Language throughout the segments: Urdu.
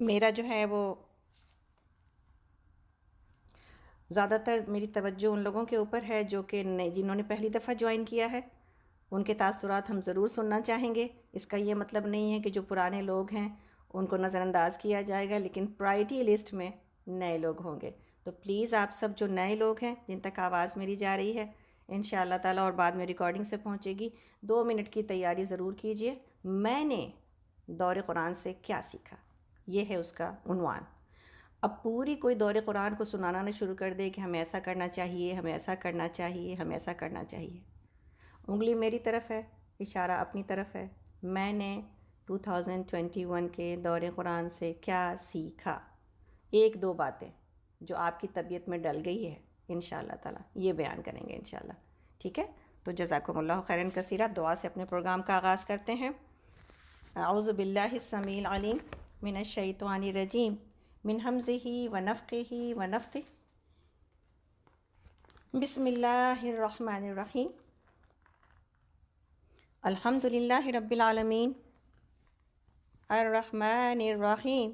میرا جو ہے وہ زیادہ تر میری توجہ ان لوگوں کے اوپر ہے جو کہ جنہوں نے پہلی دفعہ جوائن کیا ہے، ان کے تاثرات ہم ضرور سننا چاہیں گے۔ اس کا یہ مطلب نہیں ہے کہ جو پرانے لوگ ہیں ان کو نظر انداز کیا جائے گا، لیکن پرائرٹی لسٹ میں نئے لوگ ہوں گے۔ تو پلیز آپ سب جو نئے لوگ ہیں جن تک آواز میری جا رہی ہے انشاءاللہ تعالیٰ اور بعد میں ریکارڈنگ سے پہنچے گی، 2 منٹ کی تیاری ضرور کیجئے۔ میں نے دور قرآن سے کیا سیکھا، یہ ہے اس کا عنوان۔ اب پوری کوئی دور قرآن کو سنانا نہ شروع کر دے کہ ہمیں ایسا کرنا چاہیے، ہمیں ایسا کرنا چاہیے، ہمیں ایسا کرنا چاہیے۔ انگلی میری طرف ہے، اشارہ اپنی طرف ہے۔ میں نے 2021 کے دور قرآن سے کیا سیکھا، 1 2 باتیں جو آپ کی طبیعت میں ڈل گئی ہے انشاءاللہ تعالیٰ یہ بیان کریں گے انشاءاللہ، ٹھیک ہے؟ تو جزاکم اللہ خیراً کثیرہ، دعا سے اپنے پروگرام کا آغاز کرتے ہیں۔ اعوذ باللہ السمیع العلیم من الشیطان الرجیم من حمزہ ونفخہ ونفثہ، بسم اللہ الرحمن الرحیم۔ الحمد للہ رب العالمین، الرحمن الرحیم،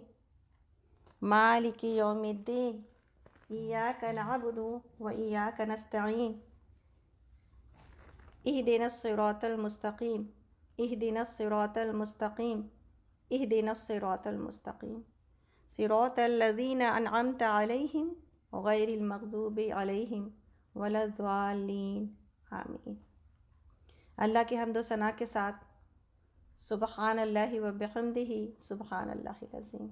مالک یوم الدین، ایاک نعبد و ایاک نستعین، اہدنا الصراط المستقیم، اہدنا الصراط المستقیم، اہدنا الصراط المستقیم، صراط الذین انعمت علیہم غیر المغضوب علیہم ولا الضالین، آمین۔ اللہ کی حمد و ثنا کے ساتھ سبحان اللہ و بحمدہ سبحان اللہ العظیم۔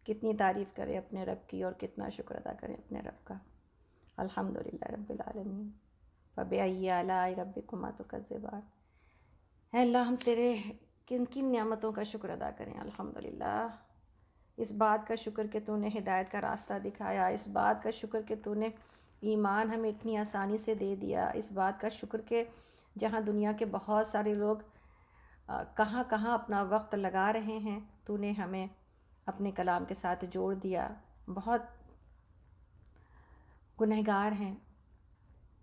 کتنی تعریف کریں اپنے رب کی اور کتنا شکر ادا کریں اپنے رب کا۔ الحمدللہ رب العالمین، فبأئی آلاء ربکما تکذبان۔ اے اللہ ہم تیرے کن کن نعمتوں کا شکر ادا کریں۔ الحمدللہ، اس بات کا شکر کہ تو نے ہدایت کا راستہ دکھایا، اس بات کا شکر کہ تو نے ایمان ہمیں اتنی آسانی سے دے دیا، اس بات کا شکر کہ جہاں دنیا کے بہت سارے لوگ کہاں کہاں اپنا وقت لگا رہے ہیں، تو نے ہمیں اپنے کلام کے ساتھ جوڑ دیا۔ بہت گنہگار ہیں،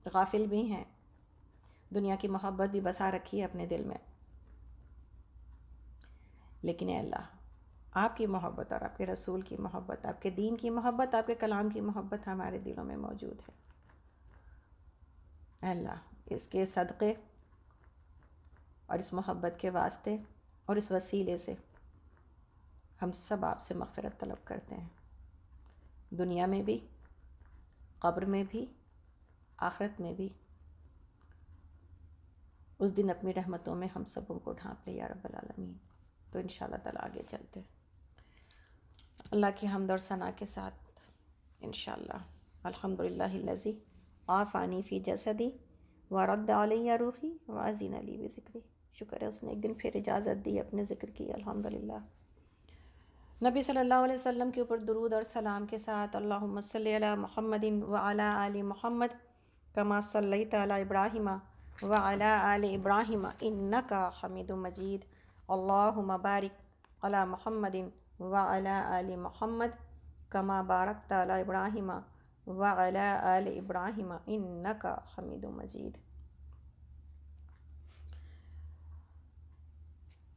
غافل بھی ہیں، دنیا کی محبت بھی بسا رکھی ہے اپنے دل میں، لیکن اے اللہ آپ کی محبت اور آپ کے رسول کی محبت، آپ کے دین کی محبت، آپ کے کلام کی محبت ہمارے دلوں میں موجود ہے۔ اے اللہ اس کے صدقے اور اس محبت کے واسطے اور اس وسیلے سے ہم سب آپ سے مغفرت طلب کرتے ہیں، دنیا میں بھی، قبر میں بھی، آخرت میں بھی۔ اس دن اپنی رحمتوں میں ہم سبوں کو ڈھانپ لے یا رب العالمین۔ تو انشاءاللہ تعالیٰ آگے چلتے ہیں اللہ کی حمد اور ثنا کے ساتھ انشاءاللہ۔ الحمدللہ الذی عافانی فی جسدی ورد علی روحی وازین لی بذکری۔ شکر ہے اس نے ایک دن پھر اجازت دی، اپنے ذکر کی، الحمدللہ۔ نبی صلی اللہ علیہ وسلم کے اوپر درود اور سلام کے ساتھ اللہم صلی علی محمد وعلی آل محمد کما صلیت علی ابراہیم وعلی آل ابراہیم انک حمید مجید، اللہم بارک علی محمد وعلی آل محمد کما بارکت علی ابراہیم وعلی آل ابراہیم انک حمید مجید۔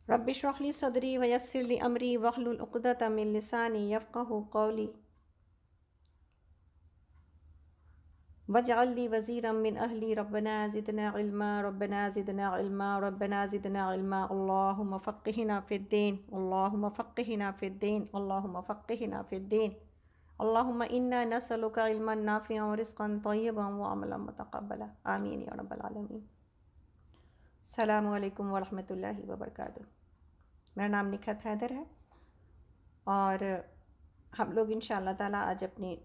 رب اشرح لی صدری ویسر لی امری واحلل عقدۃ من لسانی یفقہوا قولی واجعل لی وزیرا من اہلی ربنا زدنا علما ربنا زدنا علما ربنا زدنا علما، اللہم فقہنا فی الدین، اللہم فقہنا فی الدین، اللہم فقہنا فی الدین، اللہم انا نسألک علما نافعا ورزقا طیبا وعملا متقبلا، آمین یا رب العالمین۔ السلام علیکم ورحمۃ اللہ وبرکاتہ۔ میرا نام نکھت حیدر ہے اور ہم لوگ انشاءاللہ تعالیٰ آج اپنی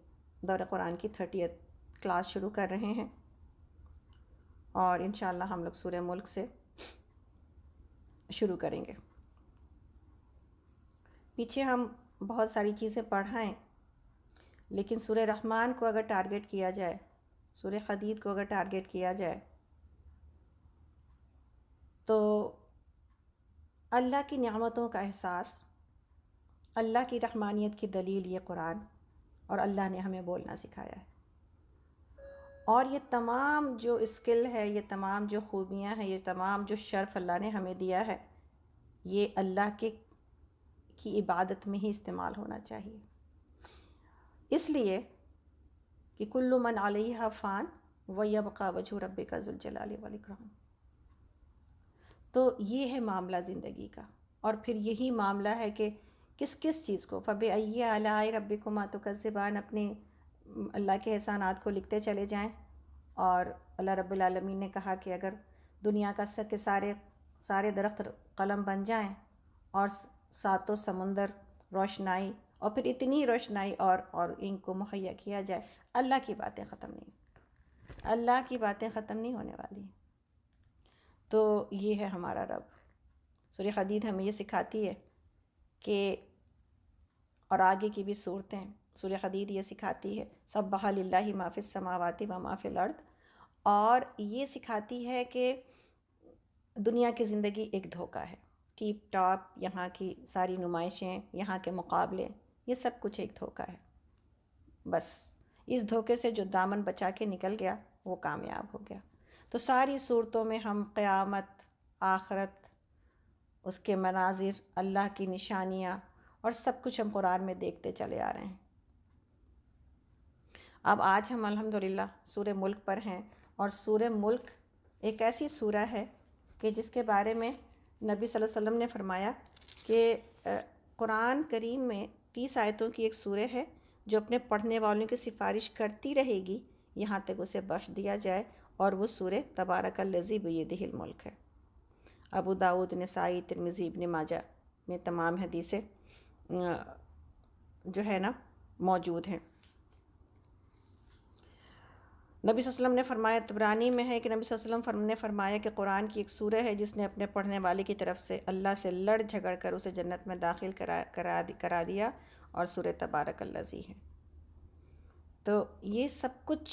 دور قرآن کی 30th کلاس شروع کر رہے ہیں، اور انشاءاللہ ہم لوگ سورہ ملک سے شروع کریں گے۔ پیچھے ہم بہت ساری چیزیں پڑھائیں، لیکن سورہ رحمان کو اگر ٹارگٹ کیا جائے، سورہ حدید کو اگر ٹارگٹ کیا جائے تو اللہ کی نعمتوں کا احساس، اللہ کی رحمانیت کی دلیل یہ قرآن، اور اللہ نے ہمیں بولنا سکھایا ہے۔ اور یہ تمام جو اسکل ہے، یہ تمام جو خوبیاں ہیں، یہ تمام جو شرف اللہ نے ہمیں دیا ہے، یہ اللہ کے کی عبادت میں ہی استعمال ہونا چاہیے، اس لیے کہ کل من علیہا فان ویبقی وجہ ربک ذو الجلال والاکرام۔ تو یہ ہے معاملہ زندگی کا، اور پھر یہی معاملہ ہے کہ کس کس چیز کو فبأی آلاء ربکما تکذبان، اپنے اللہ کے احسانات کو لکھتے چلے جائیں۔ اور اللہ رب العالمین نے کہا کہ اگر دنیا کا کے سارے درخت قلم بن جائیں اور ساتوں سمندر روشنائی، اور پھر اتنی روشنائی اور ان کو مہیا کیا جائے، اللہ کی باتیں ختم نہیں، اللہ کی باتیں ختم نہیں ہونے والی۔ تو یہ ہے ہمارا رب۔ سورہ حدید ہمیں یہ سکھاتی ہے کہ، اور آگے کی بھی صورتیں، سورہ حدید یہ سکھاتی ہے سبح للہ ما فی السماوات و ما فی الارض، اور یہ سکھاتی ہے کہ دنیا کی زندگی ایک دھوکہ ہے، ٹیپ ٹاپ، یہاں کی ساری نمائشیں، یہاں کے مقابلے، یہ سب کچھ ایک دھوکہ ہے۔ بس اس دھوکے سے جو دامن بچا کے نکل گیا وہ کامیاب ہو گیا۔ تو ساری صورتوں میں ہم قیامت، آخرت، اس کے مناظر، اللہ کی نشانیاں اور سب کچھ ہم قرآن میں دیکھتے چلے آ رہے ہیں۔ اب آج ہم الحمدللہ سورہ ملک پر ہیں، اور سورہ ملک ایک ایسی سورہ ہے کہ جس کے بارے میں نبی صلی اللہ علیہ وسلم نے فرمایا کہ قرآن کریم میں 30 آیتوں کی ایک سورہ ہے جو اپنے پڑھنے والوں کی سفارش کرتی رہے گی یہاں تک اسے بخش دیا جائے، اور وہ سورہ تبارک الذی بیدہ الملک ہے۔ ابو داؤد، نسائی، ترمذی، ابن ماجہ میں تمام حدیثیں جو ہے نا موجود ہیں۔ نبی صلی اللہ علیہ وسلم نے فرمایا، طبرانی میں ہے کہ نبی صلی اللہ علیہ وسلم نے فرمایا کہ قرآن کی ایک سورہ ہے جس نے اپنے پڑھنے والے کی طرف سے اللہ سے لڑ جھگڑ کر اسے جنت میں داخل کرا دیا، اور سورہ تبارک الذی ہے۔ تو یہ سب کچھ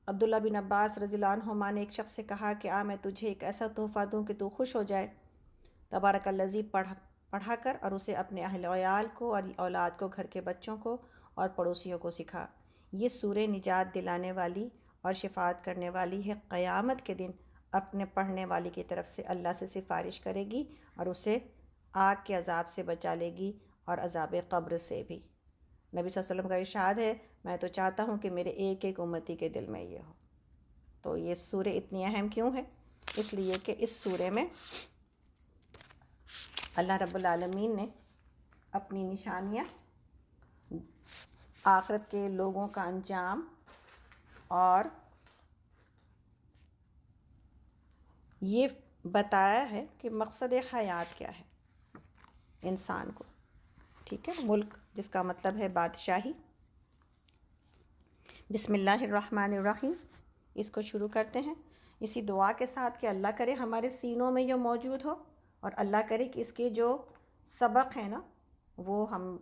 عبداللہ بن عباس رضی اللہ عنہما نے ایک شخص سے کہا کہ میں تجھے ایک ایسا تحفہ دوں کہ تو خوش ہو جائے۔ تبارک الذی پڑھا کر اور اسے اپنے اہل عیال کو اور اولاد کو، گھر کے بچوں کو اور پڑوسیوں کو سکھا۔ یہ سورہ نجات دلانے والی اور شفاعت کرنے والی ہے، قیامت کے دن اپنے پڑھنے والی کی طرف سے اللہ سے سفارش کرے گی اور اسے آگ کے عذاب سے بچا لے گی اور عذاب قبر سے بھی۔ نبی صلی اللہ علیہ وسلم کا ارشاد ہے، میں تو چاہتا ہوں کہ میرے ایک ایک امتی کے دل میں یہ ہو۔ تو یہ سورہ اتنی اہم کیوں ہے؟ اس لیے کہ اس سورہ میں اللہ رب العالمین نے اپنی نشانیاں، آخرت کے لوگوں کا انجام، اور یہ بتایا ہے کہ مقصد حیات کیا ہے انسان کو، ٹھیک ہے۔ ملک جس کا مطلب ہے بادشاہی۔ بسم اللہ الرحمن الرحیم، اس کو شروع کرتے ہیں اسی دعا کے ساتھ کہ اللہ کرے ہمارے سینوں میں یہ موجود ہو، اور اللہ کرے کہ اس کے جو سبق ہیں نا وہ ہم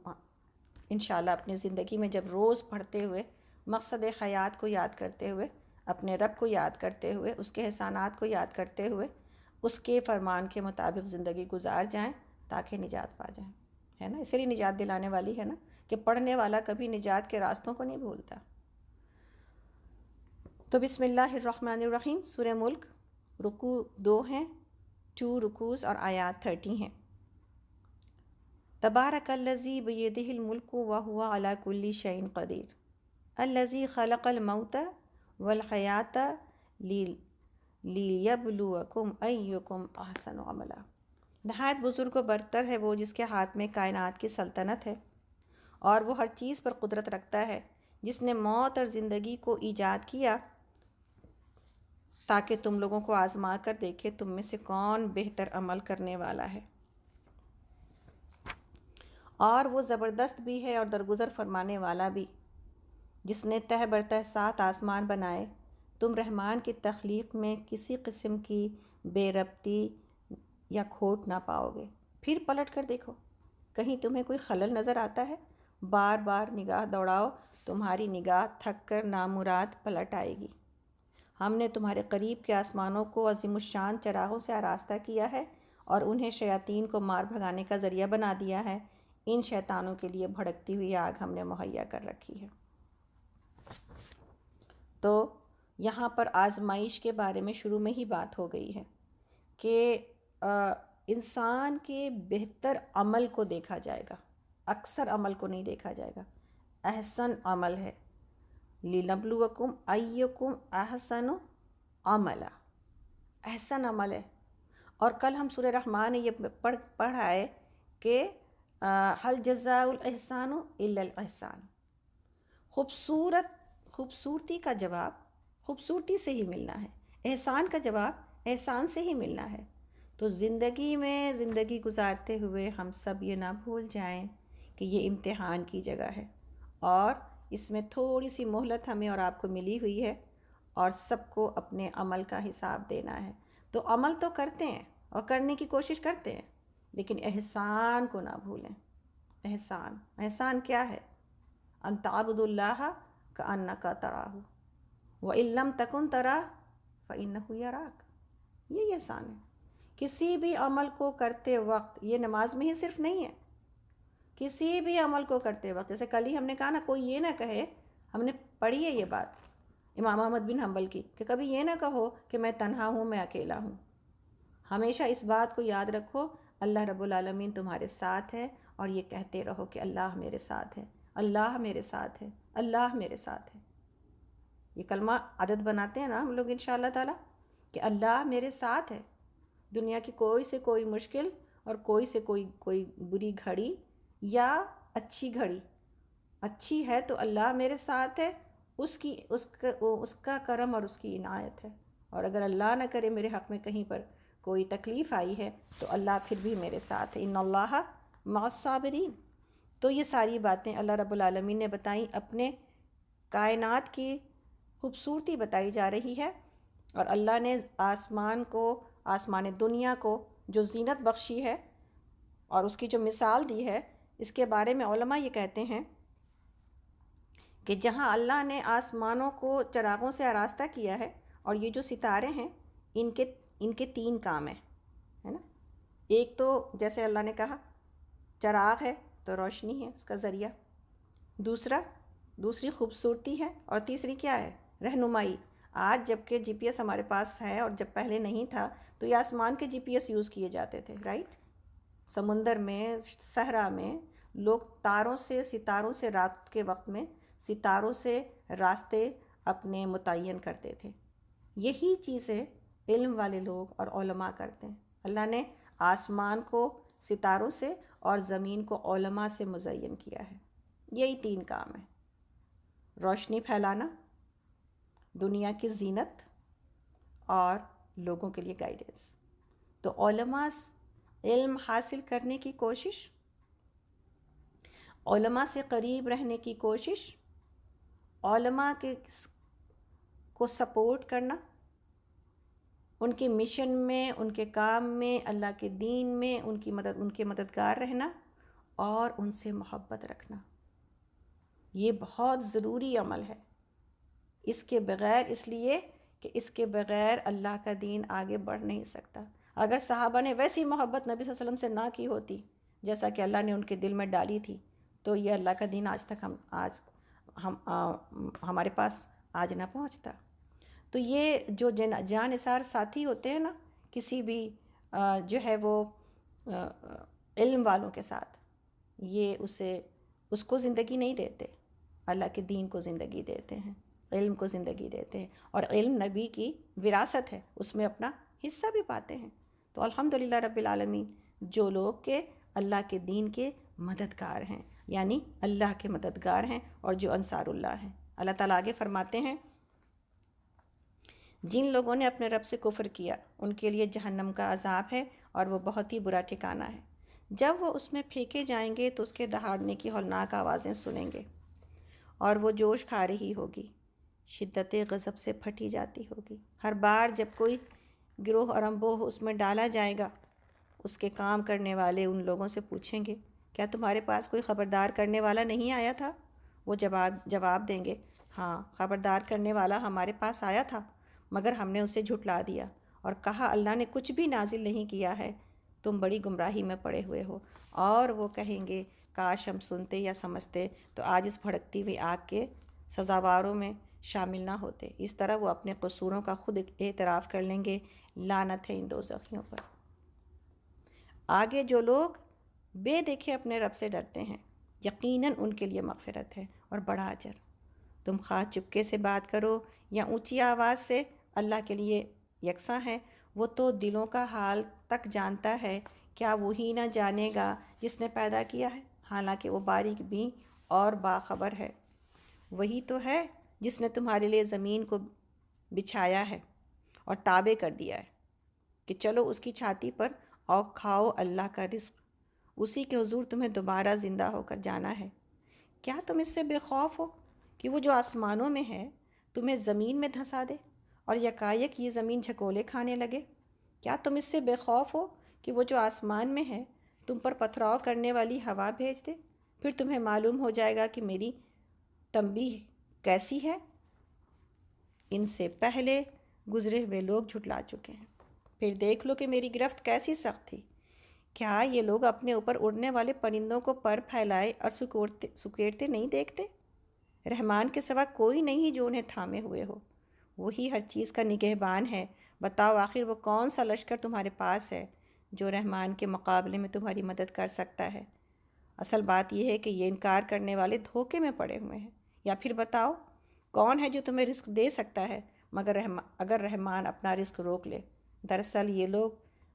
انشاءاللہ اپنی زندگی میں جب روز پڑھتے ہوئے، مقصد حیات کو یاد کرتے ہوئے، اپنے رب کو یاد کرتے ہوئے، اس کے احسانات کو یاد کرتے ہوئے، اس کے فرمان کے مطابق زندگی گزار جائیں تاکہ نجات پا جائیں، ہے نا۔ اسی لیے نجات دلانے والی ہے نا، کہ پڑھنے والا کبھی نجات کے راستوں کو نہیں بھولتا۔ تو بسم اللہ الرحمن الرحیم، سورہ ملک، رکوع 2 ہیں، 2 رکوز اور آیات 30 ہیں۔ تبارک الذی بیدہ الملک وہو علی کل شیء قدیر، الذی خلق الموت والحیاۃ لیبلوکم ایکم احسن عملا۔ نہایت بزرگ و برتر ہے وہ جس کے ہاتھ میں کائنات کی سلطنت ہے، اور وہ ہر چیز پر قدرت رکھتا ہے، جس نے موت اور زندگی کو ایجاد کیا تاکہ تم لوگوں کو آزما کر دیکھے تم میں سے کون بہتر عمل کرنے والا ہے۔ اور وہ زبردست بھی ہے اور درگزر فرمانے والا بھی، جس نے تہ برتہ 7 آسمان بنائے۔ تم رحمان کی تخلیق میں کسی قسم کی بے ربطی یا کھوٹ نہ پاؤ گے۔ پھر پلٹ کر دیکھو، کہیں تمہیں کوئی خلل نظر آتا ہے؟ بار بار نگاہ دوڑاؤ، تمہاری نگاہ تھک کر نامراد پلٹ آئے گی۔ ہم نے تمہارے قریب کے آسمانوں کو عظیم الشان چراغوں سے آراستہ کیا ہے، اور انہیں شیاطین کو مار بھگانے کا ذریعہ بنا دیا ہے۔ ان شیطانوں کے لیے بھڑکتی ہوئی آگ ہم نے مہیا کر رکھی ہے۔ تو یہاں پر آزمائش کے بارے میں شروع میں ہی بات ہو گئی ہے کہ انسان کے بہتر عمل کو دیکھا جائے گا، اکثر عمل کو نہیں دیکھا جائے گا۔ احسن عمل ہے، لِنَبْلُوَكُمْ أَيُّكُمْ أَحْسَنُ عَمَلًا، احسن عمل ہے۔ اور کل ہم سورہ رحمان میں یہ پڑھا ہے کہ هل جزاء الاحسان الا الاحسان، خوبصورتی کا جواب خوبصورتی سے ہی ملنا ہے، احسان کا جواب احسان سے ہی ملنا ہے۔ تو زندگی میں زندگی گزارتے ہوئے ہم سب یہ نہ بھول جائیں کہ یہ امتحان کی جگہ ہے، اور اس میں تھوڑی سی مہلت ہمیں اور آپ کو ملی ہوئی ہے، اور سب کو اپنے عمل کا حساب دینا ہے۔ تو عمل تو کرتے ہیں اور کرنے کی کوشش کرتے ہیں، لیکن احسان کو نہ بھولیں۔ احسان کیا ہے؟ ان تعبد اللہ کأنک تراہ وإن لم تکن تراہ فإنہ یراک، یہ احسان ہے۔ کسی بھی عمل کو کرتے وقت، یہ نماز میں ہی صرف نہیں ہے، کسی بھی عمل کو کرتے وقت، جیسے کل ہی ہم نے کہا نا، کوئی یہ نہ کہے، ہم نے پڑھی ہے یہ بات امام احمد بن حنبل کی، کہ کبھی یہ نہ کہو کہ میں تنہا ہوں، میں اکیلا ہوں۔ ہمیشہ اس بات کو یاد رکھو، اللہ رب العالمین تمہارے ساتھ ہے، اور یہ کہتے رہو کہ اللہ میرے ساتھ ہے، اللہ میرے ساتھ ہے، اللہ میرے ساتھ ہے۔ یہ کلمہ عادت بناتے ہیں نا ہم لوگ انشاءاللہ تعالی، کہ اللہ میرے ساتھ ہے۔ دنیا کی کوئی سے کوئی مشکل اور کوئی سے کوئی بری گھڑی یا اچھی گھڑی، اچھی ہے تو اللہ میرے ساتھ ہے، اس کا کرم اور اس کی عنایت ہے، اور اگر اللہ نہ کرے میرے حق میں کہیں پر کوئی تکلیف آئی ہے تو اللہ پھر بھی میرے ساتھ ہے، ان اللہ مع الصابرین۔ تو یہ ساری باتیں اللہ رب العالمین نے بتائیں، اپنے کائنات کی خوبصورتی بتائی جا رہی ہے، اور اللہ نے آسمان دنیا کو جو زینت بخشی ہے اور اس کی جو مثال دی ہے، اس کے بارے میں علماء یہ کہتے ہیں کہ جہاں اللہ نے آسمانوں کو چراغوں سے آراستہ کیا ہے، اور یہ جو ستارے ہیں ان کے تین کام ہیں، ہے نا۔ ایک تو جیسے اللہ نے کہا چراغ ہے تو روشنی ہے اس کا ذریعہ، دوسری خوبصورتی ہے، اور تیسری کیا ہے؟ رہنمائی۔ آج جب کہ جی پی ایس ہمارے پاس ہے، اور جب پہلے نہیں تھا تو یہ آسمان کے جی پی ایس یوز کیے جاتے تھے، رائٹ۔ سمندر میں، صحرا میں لوگ ستاروں سے رات کے وقت میں ستاروں سے راستے اپنے متعین کرتے تھے۔ یہی چیزیں علم والے لوگ اور علماء کرتے ہیں۔ اللہ نے آسمان کو ستاروں سے اور زمین کو علماء سے مزین کیا ہے۔ یہی تین کام ہیں: روشنی پھیلانا، دنیا کی زینت، اور لوگوں کے لیے گائیڈنس۔ تو علماء علم حاصل کرنے کی کوشش، علماء سے قریب رہنے کی کوشش، علماء کو سپورٹ کرنا، ان کے مشن میں، ان کے کام میں، اللہ کے دین میں ان کے مددگار رہنا، اور ان سے محبت رکھنا، یہ بہت ضروری عمل ہے۔ اس لیے کہ اس کے بغیر اللہ کا دین آگے بڑھ نہیں سکتا۔ اگر صحابہ نے ویسی محبت نبی صلی اللہ علیہ وسلم سے نہ کی ہوتی جیسا کہ اللہ نے ان کے دل میں ڈالی تھی، تو یہ اللہ کا دین آج تک ہمارے پاس آج نہ پہنچتا۔ تو یہ جو جاں نثار ساتھی ہوتے ہیں نا کسی بھی جو ہے وہ علم والوں کے ساتھ، یہ اس کو زندگی نہیں دیتے، اللہ کے دین کو زندگی دیتے ہیں، علم کو زندگی دیتے ہیں، اور علم نبی کی وراثت ہے، اس میں اپنا حصہ بھی پاتے ہیں۔ تو الحمدللہ رب العالمین، جو لوگ کہ اللہ کے دین کے مددگار ہیں، یعنی اللہ کے مددگار ہیں، اور جو انصار اللہ ہیں۔ اللہ تعالیٰ آگے فرماتے ہیں، جن لوگوں نے اپنے رب سے کفر کیا ان کے لیے جہنم کا عذاب ہے، اور وہ بہت ہی برا ٹھکانہ ہے۔ جب وہ اس میں پھینکے جائیں گے تو اس کے دہاڑنے کی ہولناک آوازیں سنیں گے، اور وہ جوش کھا رہی ہوگی، شدت غضب سے پھٹی جاتی ہوگی۔ ہر بار جب کوئی گروہ اور انبوہ اس میں ڈالا جائے گا، اس کے کام کرنے والے ان لوگوں سے پوچھیں گے، کیا تمہارے پاس کوئی خبردار کرنے والا نہیں آیا تھا؟ وہ جواب دیں گے، ہاں، خبردار کرنے والا ہمارے پاس آیا تھا، مگر ہم نے اسے جھٹلا دیا، اور کہا اللہ نے کچھ بھی نازل نہیں کیا ہے، تم بڑی گمراہی میں پڑے ہوئے ہو۔ اور وہ کہیں گے، کاش ہم سنتے یا سمجھتے تو آج اس بھڑکتی ہوئی آگ کے سزاواروں میں شامل نہ ہوتے۔ اس طرح وہ اپنے قصوروں کا خود اعتراف کر لیں گے۔ لعنت ہے ان دوزخیوں پر۔ آگے جو لوگ بے دیکھے اپنے رب سے ڈرتے ہیں یقیناً ان کے لیے مغفرت ہے اور بڑا اجر۔ تم خواہ چپکے سے بات کرو یا اونچی آواز سے، اللہ کے لیے یکساں ہے، وہ تو دلوں کا حال تک جانتا ہے، کیا وہی نہ جانے گا جس نے پیدا کیا ہے؟ حالانکہ وہ باریک بین اور باخبر ہے۔ وہی تو ہے جس نے تمہارے لیے زمین کو بچھایا ہے اور تابع کر دیا ہے کہ چلو اس کی چھاتی پر اور کھاؤ اللہ کا رزق، اسی کے حضور تمہیں دوبارہ زندہ ہو کر جانا ہے۔ کیا تم اس سے بے خوف ہو کہ وہ جو آسمانوں میں ہے تمہیں زمین میں دھسا دے اور یکایک یہ زمین جھکولے کھانے لگے؟ کیا تم اس سے بے خوف ہو کہ وہ جو آسمان میں ہے تم پر پتھراؤ کرنے والی ہوا بھیج دے؟ پھر تمہیں معلوم ہو جائے گا کہ میری تنبیہ کیسی ہے۔ ان سے پہلے گزرے ہوئے لوگ جھٹلا چکے ہیں، پھر دیکھ لو کہ میری گرفت کیسی سخت تھی۔ کیا یہ لوگ اپنے اوپر اڑنے والے پرندوں کو پر پھیلائے اور سکیڑتے نہیں دیکھتے؟ رحمان کے سوا کوئی نہیں جو انہیں تھامے ہوئے ہو، وہی ہر چیز کا نگہبان ہے۔ بتاؤ آخر وہ کون سا لشکر تمہارے پاس ہے جو رحمان کے مقابلے میں تمہاری مدد کر سکتا ہے؟ اصل بات یہ ہے کہ یہ انکار کرنے والے دھوکے میں پڑے ہوئے ہیں۔ یا پھر بتاؤ کون ہے جو تمہیں رزق دے سکتا ہے مگر اگر رحمان اپنا رزق روک لے؟ دراصل یہ لوگ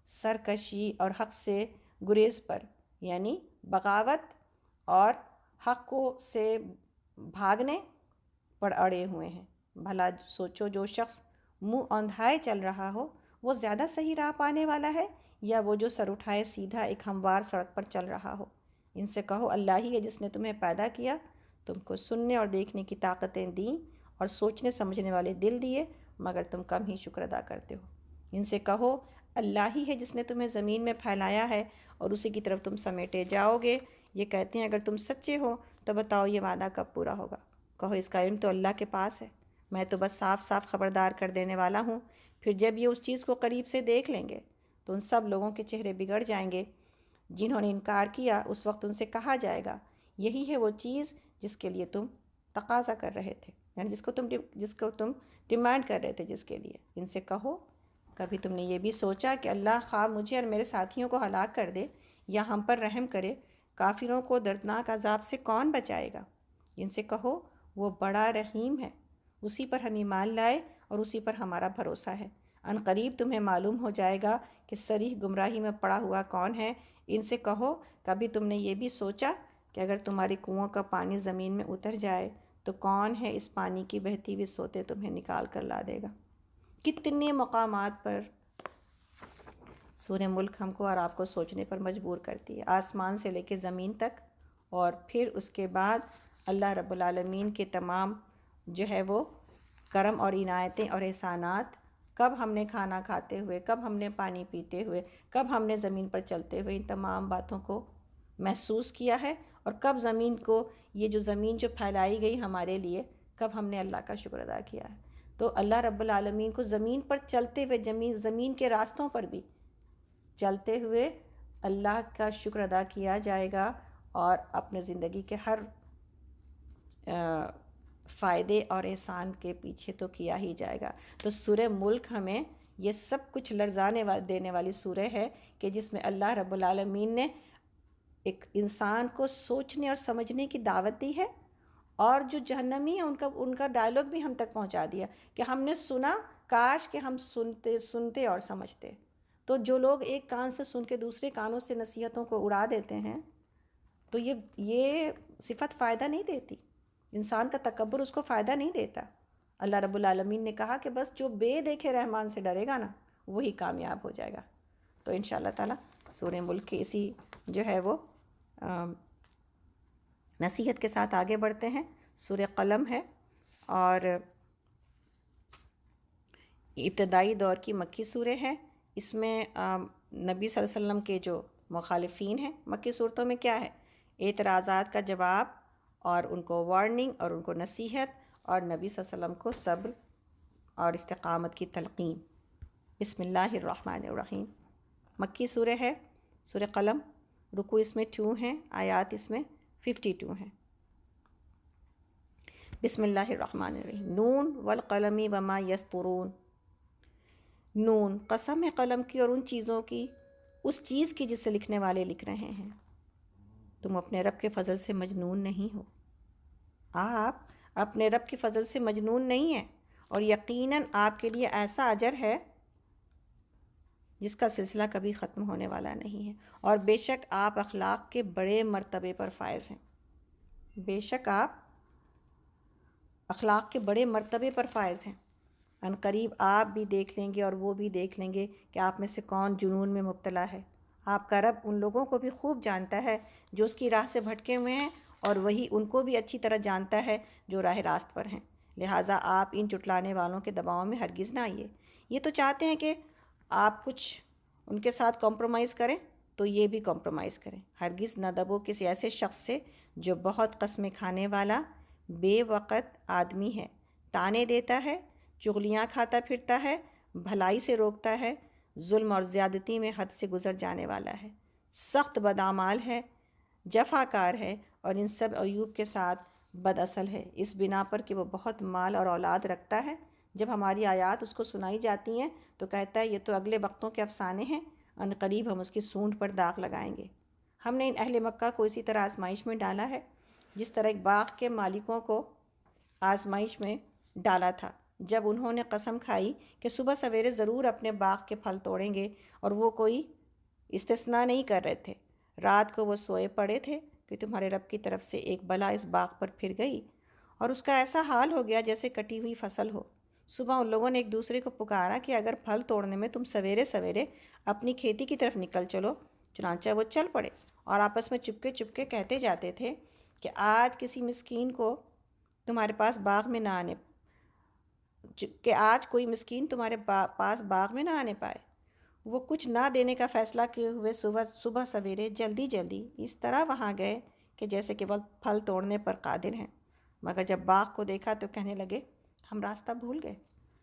سرکشی اور حق سے گریز پر، یعنی بغاوت اور حق کو سے بھاگنے پر اڑے ہوئے ہیں۔ بھلا سوچو، جو شخص منہ اوندھائے چل رہا ہو وہ زیادہ صحیح راہ پانے والا ہے یا وہ جو سر اٹھائے سیدھا ایک ہموار سڑک پر چل رہا ہو؟ ان سے کہو اللہ ہی ہے جس نے تمہیں پیدا کیا، تم کو سننے اور دیکھنے کی طاقتیں دیں اور سوچنے سمجھنے والے دل دیے، مگر تم کم ہی شکر ادا کرتے ہو۔ ان سے کہو اللہ ہی ہے جس نے تمہیں زمین میں پھیلایا ہے اور اسی کی طرف تم سمیٹے جاؤ گے۔ یہ کہتے ہیں اگر تم سچے ہو تو بتاؤ یہ وعدہ کب پورا ہوگا؟ کہو اس کا علم تو اللہ کے پاس ہے، میں تو بس صاف صاف خبردار کر دینے والا ہوں۔ پھر جب یہ اس چیز کو قریب سے دیکھ لیں گے تو ان سب لوگوں کے چہرے بگڑ جائیں گے جنہوں نے انکار کیا۔ اس وقت ان سے کہا جائے گا یہی ہے وہ چیز جس کے لیے تم تقاضا کر رہے تھے، یعنی جس کو تم ڈیمانڈ کر رہے تھے جس کے لیے۔ ان سے کہو کبھی تم نے یہ بھی سوچا کہ اللہ خواہ مجھے اور میرے ساتھیوں کو ہلاک کر دے یا ہم پر رحم کرے، کافروں کو دردناک عذاب سے کون بچائے گا؟ ان سے کہو وہ بڑا رحیم ہے، اسی پر ہم ایمان لائے اور اسی پر ہمارا بھروسہ ہے۔ ان قریب تمہیں معلوم ہو جائے گا کہ صریح گمراہی میں پڑا ہوا کون ہے۔ ان سے کہو کبھی تم نے یہ بھی سوچا کہ اگر تمہارے کنووں کا پانی زمین میں اتر جائے تو کون ہے اس پانی کی بہتی ہوئی سوتے تمہیں نکال کر لا دے گا؟ کتنے مقامات پر سورہ ملک ہم کو اور آپ کو سوچنے پر مجبور کرتی ہے، آسمان سے لے کے زمین تک، اور پھر اس کے بعد اللہ رب العالمین کے تمام جو ہے وہ کرم اور عنایتیں اور احسانات، کب ہم نے کھانا کھاتے ہوئے، کب ہم نے پانی پیتے ہوئے، کب ہم نے زمین پر چلتے ہوئے ان تمام باتوں کو محسوس کیا ہے، اور کب زمین کو، یہ جو زمین جو پھیلائی گئی ہمارے لیے، کب ہم نے اللہ کا شکر ادا کیا ہے۔ تو اللہ رب العالمین کو زمین پر چلتے ہوئے، زمین کے راستوں پر بھی چلتے ہوئے اللہ کا شکر ادا کیا جائے گا، اور اپنے زندگی کے ہر فائدے اور احسان کے پیچھے تو کیا ہی جائے گا۔ تو سورہ ملک ہمیں یہ سب کچھ لرزانے دینے والی سورہ ہے کہ جس میں اللہ رب العالمین نے ایک انسان کو سوچنے اور سمجھنے کی دعوت دی ہے، اور جو جہنمی ہیں ان کا ڈائلاگ بھی ہم تک پہنچا دیا کہ ہم نے سنا، کاش کہ ہم سنتے اور سمجھتے۔ تو جو لوگ ایک کان سے سن کے دوسرے کانوں سے نصیحتوں کو اڑا دیتے ہیں تو یہ صفت فائدہ نہیں دیتی، انسان کا تکبر اس کو فائدہ نہیں دیتا۔ اللہ رب العالمین نے کہا کہ بس جو بے دیکھے رحمان سے ڈرے گا نا وہی کامیاب ہو جائے گا۔ تو انشاءاللہ تعالی سورہ ملک کی اسی جو ہے وہ نصیحت کے ساتھ آگے بڑھتے ہیں۔ سورہ قلم ہے اور ابتدائی دور کی مکی سورہ ہے۔ اس میں نبی صلی اللہ علیہ وسلم کے جو مخالفین ہیں مکی صورتوں میں کیا ہے، اعتراضات کا جواب اور ان کو وارننگ اور ان کو نصیحت، اور نبی صلی اللہ علیہ وسلم کو صبر اور استقامت کی تلقین۔ بسم اللہ الرحمن الرحیم، مکی سورہ ہے، سورہ قلم، رکوع اس میں 2 ہیں، آیات اس میں 52 ہیں۔ بسم اللہ الرحمن الرحیم، نون والقلم وما یسطرون۔ نون، قسم ہے قلم کی اور ان چیزوں کی اس چیز کی جسے لکھنے والے لکھ رہے ہیں۔ تم اپنے رب کے فضل سے مجنون نہیں ہو، آپ اپنے رب کے فضل سے مجنون نہیں ہیں، اور یقیناً آپ کے لیے ایسا اجر ہے جس کا سلسلہ کبھی ختم ہونے والا نہیں ہے، اور بے شک آپ اخلاق کے بڑے مرتبے پر فائز ہیں۔ بے شک آپ اخلاق کے بڑے مرتبے پر فائز ہیں۔ ان قریب آپ بھی دیکھ لیں گے اور وہ بھی دیکھ لیں گے کہ آپ میں سے کون جنون میں مبتلا ہے۔ آپ کا رب ان لوگوں کو بھی خوب جانتا ہے جو اس کی راہ سے بھٹکے ہوئے ہیں، اور وہی ان کو بھی اچھی طرح جانتا ہے جو راہ راست پر ہیں۔ لہٰذا آپ ان چٹلانے والوں کے دباؤ میں ہرگز نہ آئیے۔ یہ تو چاہتے ہیں کہ آپ کچھ ان کے ساتھ کمپرومائز کریں، تو یہ بھی کمپرومائز کریں۔ ہرگز نہ دبو کسی ایسے شخص سے جو بہت قسمیں کھانے والا بے وقت آدمی ہے، تانے دیتا ہے، چغلیاں کھاتا پھرتا ہے، بھلائی سے روکتا ہے، ظلم اور زیادتی میں حد سے گزر جانے والا ہے، سخت بدعمال ہے، جفا کار ہے، اور ان سب عیوب کے ساتھ بد اصل ہے، اس بنا پر کہ وہ بہت مال اور اولاد رکھتا ہے۔ جب ہماری آیات اس کو سنائی جاتی ہیں تو کہتا ہے یہ تو اگلے وقتوں کے افسانے ہیں، ان قریب ہم اس کی سونڈ پر داغ لگائیں گے۔ ہم نے ان اہل مکہ کو اسی طرح آزمائش میں ڈالا ہے جس طرح ایک باغ کے مالکوں کو آزمائش میں ڈالا تھا، جب انہوں نے قسم کھائی کہ صبح سویرے ضرور اپنے باغ کے پھل توڑیں گے، اور وہ کوئی استثناء نہیں کر رہے تھے۔ رات کو وہ سوئے پڑے تھے کہ تمہارے رب کی طرف سے ایک بلا اس باغ پر پھر گئی، اور اس کا ایسا حال ہو گیا جیسے کٹی ہوئی فصل ہو۔ صبح ان لوگوں نے ایک دوسرے کو پکارا کہ اگر پھل توڑنے میں تم سویرے سویرے اپنی کھیتی کی طرف نکل چلو، چنانچہ وہ چل پڑے، اور آپس میں چپکے چپکے کہتے جاتے تھے کہ آج کسی مسکین کو تمہارے پاس باغ میں نہ آنے کہ آج کوئی مسکین تمہارے پاس باغ میں نہ آنے پائے۔ وہ کچھ نہ دینے کا فیصلہ کیے ہوئے صبح سویرے جلدی جلدی اس طرح وہاں گئے کہ جیسے کہ وہ پھل توڑنے پر قادر ہیں، مگر جب باغ کو دیکھا تو کہنے لگے ہم راستہ بھول گئے،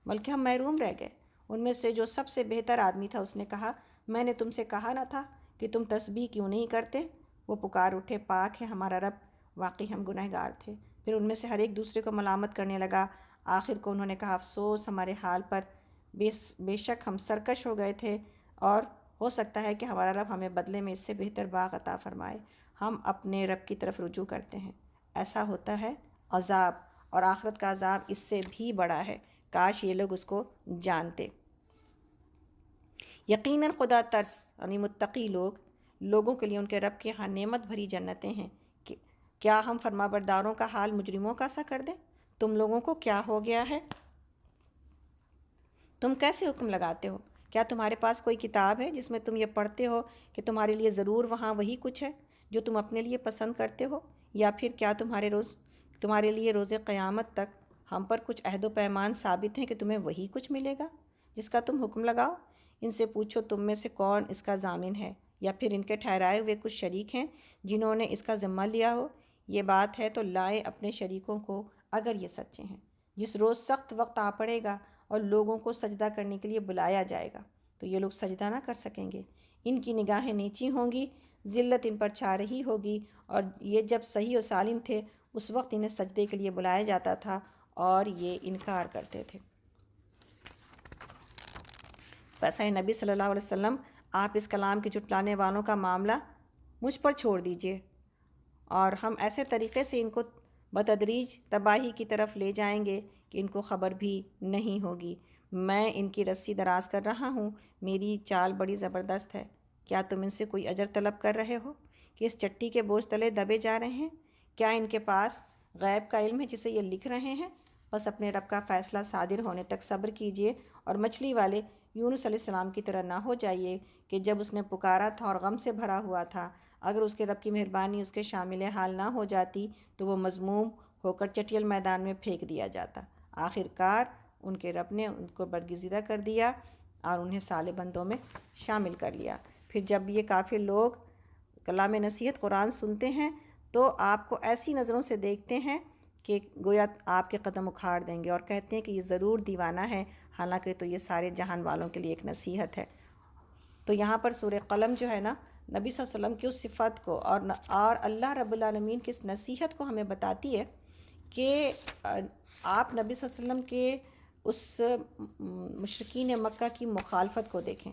بلکہ ہم محروم رہ گئے۔ ان میں سے جو سب سے بہتر آدمی تھا اس نے کہا میں نے تم سے کہا نہ تھا کہ تم تسبیح کیوں نہیں کرتے؟ وہ پکار اٹھے پاک ہے ہمارا رب، واقعی ہم گنہگار تھے۔ پھر ان میں سے ہر ایک دوسرے کو ملامت کرنے لگا۔ آخر کو انہوں نے کہا افسوس ہمارے حال پر، بے شک ہم سرکش ہو گئے تھے، اور ہو سکتا ہے کہ ہمارا رب ہمیں بدلے میں اس سے بہتر باغ عطا فرمائے۔ ہم اپنے رب کی طرف رجوع کرتے ہیں۔ ایسا ہوتا ہے عذاب، اور آخرت کا عذاب اس سے بھی بڑا ہے، کاش یہ لوگ اس کو جانتے۔ یقیناً خدا ترس یعنی متقی لوگوں کے لیے ان کے رب کے ہاں نعمت بھری جنتیں ہیں۔ کیا ہم فرمانبرداروں کا حال مجرموں کا سا کر دیں؟ تم لوگوں کو کیا ہو گیا ہے؟ تم کیسے حکم لگاتے ہو؟ کیا تمہارے پاس کوئی کتاب ہے جس میں تم یہ پڑھتے ہو کہ تمہارے لیے ضرور وہاں وہی کچھ ہے جو تم اپنے لیے پسند کرتے ہو؟ یا پھر کیا تمہارے لیے روز قیامت تک ہم پر کچھ عہد و پیمان ثابت ہیں کہ تمہیں وہی کچھ ملے گا جس کا تم حکم لگاؤ؟ ان سے پوچھو تم میں سے کون اس کا ضامن ہے، یا پھر ان کے ٹھہرائے ہوئے کچھ شریک ہیں جنہوں نے اس کا ذمہ لیا ہو؟ یہ بات ہے تو لائیں اپنے شریکوں کو اگر یہ سچے ہیں۔ جس روز سخت وقت آ پڑے گا اور لوگوں کو سجدہ کرنے کے لیے بلایا جائے گا تو یہ لوگ سجدہ نہ کر سکیں گے، ان کی نگاہیں نیچی ہوں گی، ذلت ان پر چھا رہی ہوگی، اور یہ جب صحیح و سالم تھے اس وقت انہیں سجدے کے لیے بلایا جاتا تھا اور یہ انکار کرتے تھے۔ بس اے نبی صلی اللہ علیہ وسلم، آپ اس کلام کے جھٹلانے والوں کا معاملہ مجھ پر چھوڑ دیجئے، اور ہم ایسے طریقے سے ان کو بتدریج تباہی کی طرف لے جائیں گے کہ ان کو خبر بھی نہیں ہوگی۔ میں ان کی رسی دراز کر رہا ہوں، میری چال بڑی زبردست ہے۔ کیا تم ان سے کوئی اجر طلب کر رہے ہو کہ اس چٹی کے بوجھ تلے دبے جا رہے ہیں؟ کیا ان کے پاس غیب کا علم ہے جسے یہ لکھ رہے ہیں؟ بس اپنے رب کا فیصلہ صادر ہونے تک صبر کیجئے، اور مچھلی والے یونس علیہ السلام کی طرح نہ ہو جائیے کہ جب اس نے پکارا تھا اور غم سے بھرا ہوا تھا، اگر اس کے رب کی مہربانی اس کے شامل حال نہ ہو جاتی تو وہ مذموم ہو کر چٹیل میدان میں پھینک دیا جاتا۔ آخر کار ان کے رب نے ان کو برگزیدہ کر دیا اور انہیں صالح بندوں میں شامل کر لیا۔ پھر جب یہ کافر لوگ کلام نصیحت قرآن سنتے ہیں تو آپ کو ایسی نظروں سے دیکھتے ہیں کہ گویا آپ کے قدم اکھاڑ دیں گے، اور کہتے ہیں کہ یہ ضرور دیوانہ ہے، حالانکہ تو یہ سارے جہان والوں کے لیے ایک نصیحت ہے۔ تو یہاں پر سورہ قلم جو ہے نا، نبی صلی اللہ علیہ وسلم کی اس صفت کو اور اللہ رب العالمین کی اس نصیحت کو ہمیں بتاتی ہے کہ آپ نبی صلی اللہ علیہ وسلم کے اس مشرکین مکہ کی مخالفت کو دیکھیں۔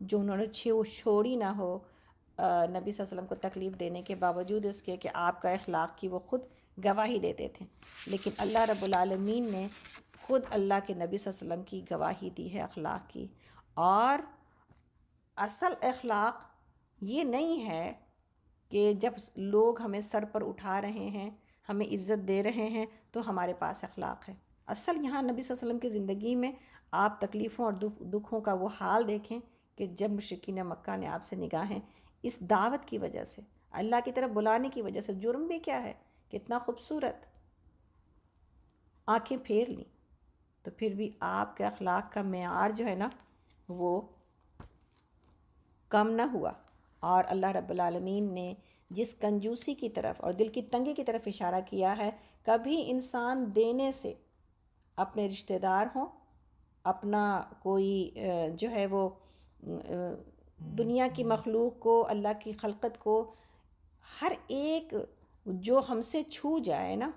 جو انہوں نے چھوڑی نہ ہو، نبی صلی اللہ علیہ وسلم کو تکلیف دینے کے باوجود اس کے کہ آپ کا اخلاق کی وہ خود گواہی دیتے تھے، لیکن اللہ رب العالمین نے خود اللہ کے نبی صلی اللہ علیہ وسلم کی گواہی دی ہے اخلاق کی۔ اور اصل اخلاق یہ نہیں ہے کہ جب لوگ ہمیں سر پر اٹھا رہے ہیں، ہمیں عزت دے رہے ہیں تو ہمارے پاس اخلاق ہے۔ اصل یہاں نبی صلی اللہ علیہ وسلم کی زندگی میں آپ تکلیفوں اور دکھوں کا وہ حال دیکھیں کہ جب مشرکین مکہ نے آپ سے نگاہیں اس دعوت کی وجہ سے، اللہ کی طرف بلانے کی وجہ سے، جرم بھی کیا ہے، کتنا خوبصورت، آنکھیں پھیر لیں، تو پھر بھی آپ کے اخلاق کا معیار جو ہے نا وہ کم نہ ہوا۔ اور اللہ رب العالمین نے جس کنجوسی کی طرف اور دل کی تنگی کی طرف اشارہ کیا ہے، کبھی انسان دینے سے اپنے رشتہ دار ہوں، اپنا کوئی جو ہے وہ دنیا کی مخلوق کو، اللہ کی خلقت کو، ہر ایک جو ہم سے چھو جائے نا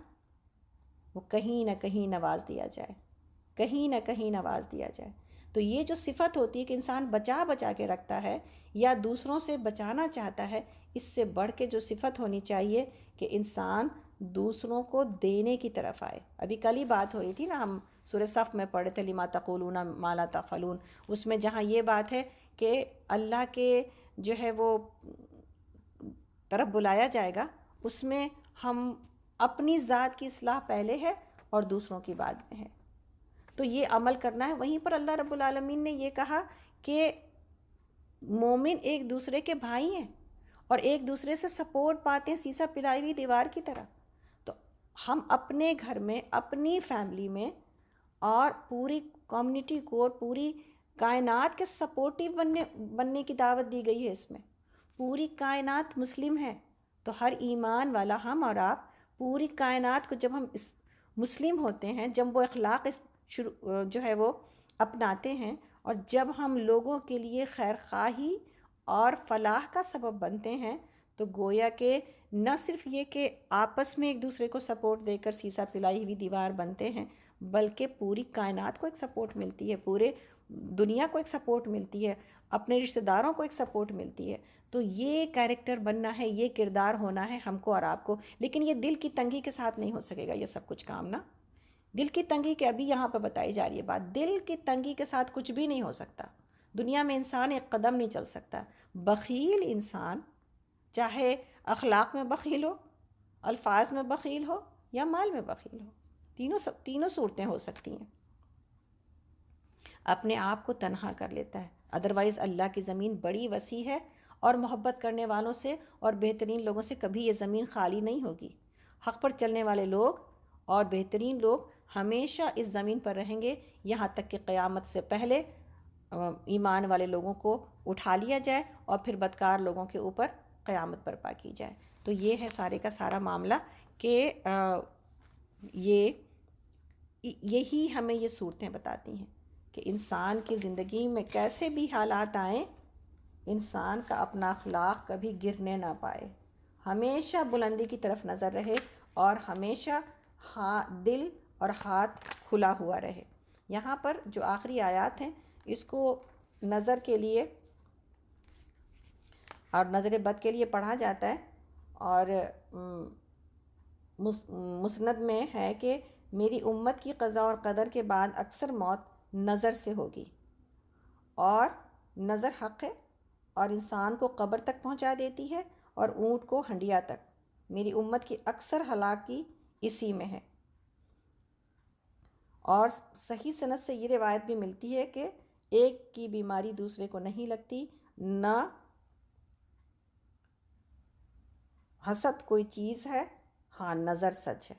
وہ کہیں نہ کہیں نواز دیا جائے، کہیں نہ کہیں نواز دیا جائے۔ تو یہ جو صفت ہوتی ہے کہ انسان بچا بچا کے رکھتا ہے یا دوسروں سے بچانا چاہتا ہے، اس سے بڑھ کے جو صفت ہونی چاہیے کہ انسان دوسروں کو دینے کی طرف آئے۔ ابھی کل ہی بات ہو رہی تھی نا، ہم سورہ صف میں پڑھے تھے لما تقولون ما لا تفعلون، اس میں جہاں یہ بات ہے کہ اللہ کے جو ہے وہ طرف بلایا جائے گا، اس میں ہم اپنی ذات کی اصلاح پہلے ہے اور دوسروں کی بعد میں ہے، تو یہ عمل کرنا ہے۔ وہیں پر اللہ رب العالمین نے یہ کہا کہ مومن ایک دوسرے کے بھائی ہیں اور ایک دوسرے سے سپورٹ پاتے ہیں سیسا پلائی ہوئی دیوار کی طرح۔ تو ہم اپنے گھر میں، اپنی فیملی میں اور پوری کمیونٹی کو اور پوری کائنات کے سپورٹیو بننے کی دعوت دی گئی ہے۔ اس میں پوری کائنات مسلم ہے، تو ہر ایمان والا، ہم اور آپ، پوری کائنات کو جب ہم اس مسلم ہوتے ہیں، جب وہ اخلاق جو ہے وہ اپناتے ہیں، اور جب ہم لوگوں کے لیے خیر خواہی اور فلاح کا سبب بنتے ہیں، تو گویا کہ نہ صرف یہ کہ آپس میں ایک دوسرے کو سپورٹ دے کر سیسا پلائی ہوئی دیوار بنتے ہیں، بلکہ پوری کائنات کو ایک سپورٹ ملتی ہے، پورے دنیا کو ایک سپورٹ ملتی ہے، اپنے رشتہ داروں کو ایک سپورٹ ملتی ہے۔ تو یہ کیریکٹر بننا ہے، یہ کردار ہونا ہے ہم کو اور آپ کو، لیکن یہ دل کی تنگی کے ساتھ نہیں ہو سکے گا یہ سب کچھ کام نا۔ دل کی تنگی کے ابھی یہاں پہ بتائی جا رہی ہے بات، دل کی تنگی کے ساتھ کچھ بھی نہیں ہو سکتا، دنیا میں انسان ایک قدم نہیں چل سکتا۔ بخیل انسان چاہے اخلاق میں بخیل ہو، الفاظ میں بخیل ہو یا مال میں بخیل ہو، تینوں صورتیں ہو سکتی ہیں، اپنے آپ کو تنہا کر لیتا ہے۔ ادروائز اللہ کی زمین بڑی وسیع ہے اور محبت کرنے والوں سے اور بہترین لوگوں سے کبھی یہ زمین خالی نہیں ہوگی۔ حق پر چلنے والے لوگ اور بہترین لوگ ہمیشہ اس زمین پر رہیں گے، یہاں تک کہ قیامت سے پہلے ایمان والے لوگوں کو اٹھا لیا جائے اور پھر بدکار لوگوں کے اوپر قیامت برپا کی جائے۔ تو یہ ہے سارے کا سارا معاملہ کہ یہی ہمیں یہ صورتیں بتاتی ہیں کہ انسان کی زندگی میں کیسے بھی حالات آئیں، انسان کا اپنا اخلاق کبھی گرنے نہ پائے، ہمیشہ بلندی کی طرف نظر رہے اور ہمیشہ دل اور ہاتھ کھلا ہوا رہے۔ یہاں پر جو آخری آیات ہیں اس کو نظر کے لیے اور نظر بد کے لیے پڑھا جاتا ہے، اور مسند میں ہے کہ میری امت کی قضاء اور قدر کے بعد اکثر موت نظر سے ہوگی، اور نظر حق ہے اور انسان کو قبر تک پہنچا دیتی ہے اور اونٹ کو ہنڈیا تک۔ میری امت کی اکثر ہلاکی اسی میں ہے۔ اور صحیح سند سے یہ روایت بھی ملتی ہے کہ ایک کی بیماری دوسرے کو نہیں لگتی، نہ حسد کوئی چیز ہے، ہاں نظر سچ ہے،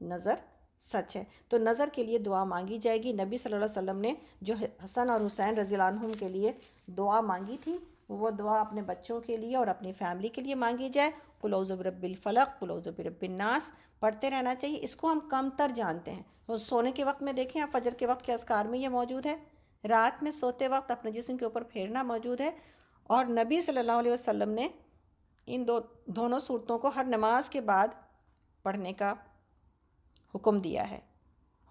نظر سچ ہے۔ تو نظر کے لیے دعا مانگی جائے گی۔ نبی صلی اللہ علیہ وسلم نے جو حسن اور حسین رضی اللہ عنہم کے لیے دعا مانگی تھی، وہ دعا اپنے بچوں کے لیے اور اپنی فیملی کے لیے مانگی جائے۔ قل اعوذ برب الفلق، قل اعوذ برب الناس پڑھتے رہنا چاہیے۔ اس کو ہم کم تر جانتے ہیں، تو سونے کے وقت میں دیکھیں آپ، فجر کے وقت کے اذکار میں یہ موجود ہے، رات میں سوتے وقت اپنے جسم کے اوپر پھیرنا موجود ہے، اور نبی صلی اللہ علیہ وسلم نے ان دونوں صورتوں کو ہر نماز کے بعد پڑھنے کا حکم دیا ہے۔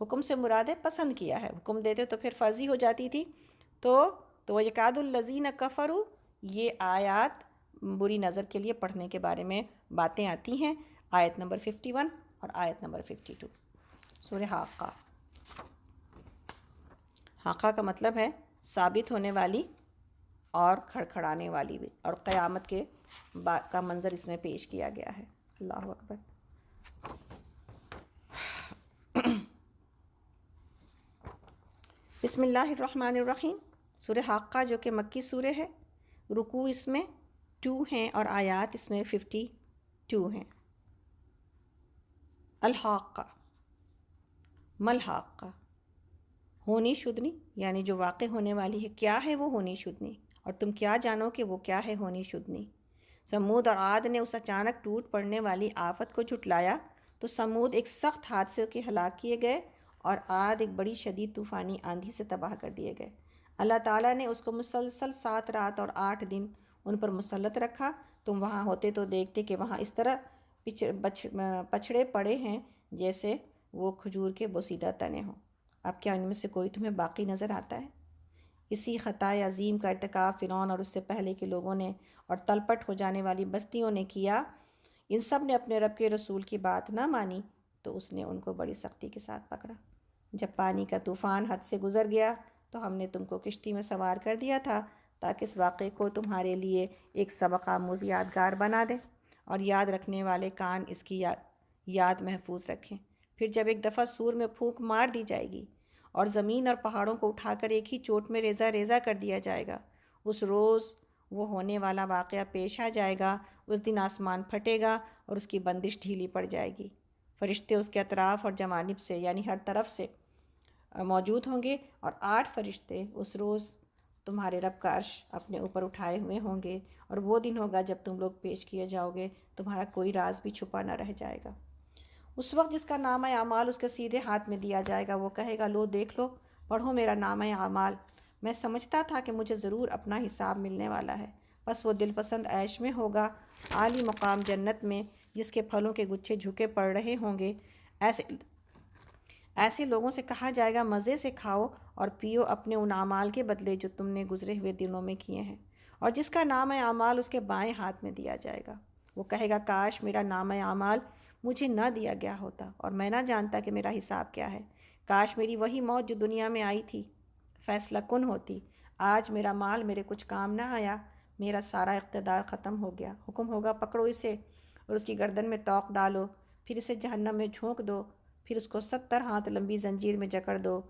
حکم سے مراد ہے پسند کیا ہے، حکم دیتے تو پھر فرضی ہو جاتی تھی، تو یکاد الذین کفروا، یہ آیات بری نظر کے لیے پڑھنے کے بارے میں باتیں آتی ہیں، آیت نمبر 51 اور آیت نمبر 52 سورہ حاقہ۔ حاقہ کا مطلب ہے ثابت ہونے والی اور کھڑکھڑانے والی بھی، اور قیامت کے کا منظر اس میں پیش کیا گیا ہے۔ اللہ اکبر۔ بسم اللہ الرحمن الرحیم۔ سورہ حاقہ جو کہ مکی سورہ ہے، رکوع اس میں 2 ہیں اور آیات اس میں 52 ہیں۔ الحاقہ، ملحاقہ، ہونی شدنی، یعنی جو واقع ہونے والی ہے، کیا ہے وہ ہونی شدنی، اور تم کیا جانو کہ وہ کیا ہے ہونی شدنی۔ سمود اور عاد نے اس اچانک ٹوٹ پڑنے والی آفت کو جھٹلایا تو سمود ایک سخت حادثے کے ہلاک کیے گئے اور عاد ایک بڑی شدید طوفانی آندھی سے تباہ کر دیے گئے۔ اللہ تعالیٰ نے اس کو مسلسل 7 رات اور 8 دن ان پر مسلط رکھا۔ تم وہاں ہوتے تو دیکھتے کہ وہاں اس طرح پچھڑے پڑے ہیں جیسے وہ کھجور کے بوسیدہ تنے ہوں۔ اب کیا ان میں سے کوئی تمہیں باقی نظر آتا ہے؟ اسی خطائے عظیم کا ارتکاب فرعون اور اس سے پہلے کے لوگوں نے اور تلپٹ ہو جانے والی بستیوں نے کیا۔ ان سب نے اپنے رب کے رسول کی بات نہ مانی تو اس نے ان کو بڑی سختی کے ساتھ پکڑا۔ جب پانی کا طوفان حد سے گزر گیا تو ہم نے تم کو کشتی میں سوار کر دیا تھا تاکہ اس واقعے کو تمہارے لیے ایک سبق آموز یادگار بنا دے اور یاد رکھنے والے کان اس کی یاد محفوظ رکھیں۔ پھر جب ایک دفعہ سور میں پھونک مار دی جائے گی اور زمین اور پہاڑوں کو اٹھا کر ایک ہی چوٹ میں ریزہ ریزہ کر دیا جائے گا، اس روز وہ ہونے والا واقعہ پیش آ جائے گا۔ اس دن آسمان پھٹے گا اور اس کی بندش ڈھیلی پڑ جائے گی، فرشتے اس کے اطراف اور جوانب سے یعنی ہر طرف سے موجود ہوں گے، اور 8 فرشتے اس روز تمہارے رب کا عرش اپنے اوپر اٹھائے ہوئے ہوں گے، اور وہ دن ہوگا جب تم لوگ پیش کیے جاؤ گے، تمہارا کوئی راز بھی چھپا نہ رہ جائے گا۔ اس وقت جس کا نامہ اعمال اس کے سیدھے ہاتھ میں دیا جائے گا، وہ کہے گا لو دیکھ لو، پڑھو میرا نامہ اعمال، میں سمجھتا تھا کہ مجھے ضرور اپنا حساب ملنے والا ہے۔ بس وہ دل پسند عیش میں ہوگا، عالی مقام جنت میں، جس کے پھلوں کے گچھے جھکے پڑ رہے ہوں گے۔ ایسے لوگوں سے کہا جائے گا مزے سے کھاؤ اور پیو اپنے ان اعمال کے بدلے جو تم نے گزرے ہوئے دنوں میں کیے ہیں۔ اور جس کا نامہ اعمال اس کے بائیں ہاتھ میں دیا جائے گا، وہ کہے گا کاش میرا نامہ اعمال مجھے نہ دیا گیا ہوتا اور میں نہ جانتا کہ میرا حساب کیا ہے۔ کاش میری وہی موت جو دنیا میں آئی تھی فیصلہ کن ہوتی۔ آج میرا مال میرے کچھ کام نہ آیا، میرا سارا اقتدار ختم ہو گیا۔ حکم ہوگا پکڑو اسے اور اس کی گردن میں طوق ڈالو، پھر اسے جہنم میں جھونک دو، پھر اس کو 70 ہاتھ لمبی زنجیر میں جکڑ دو۔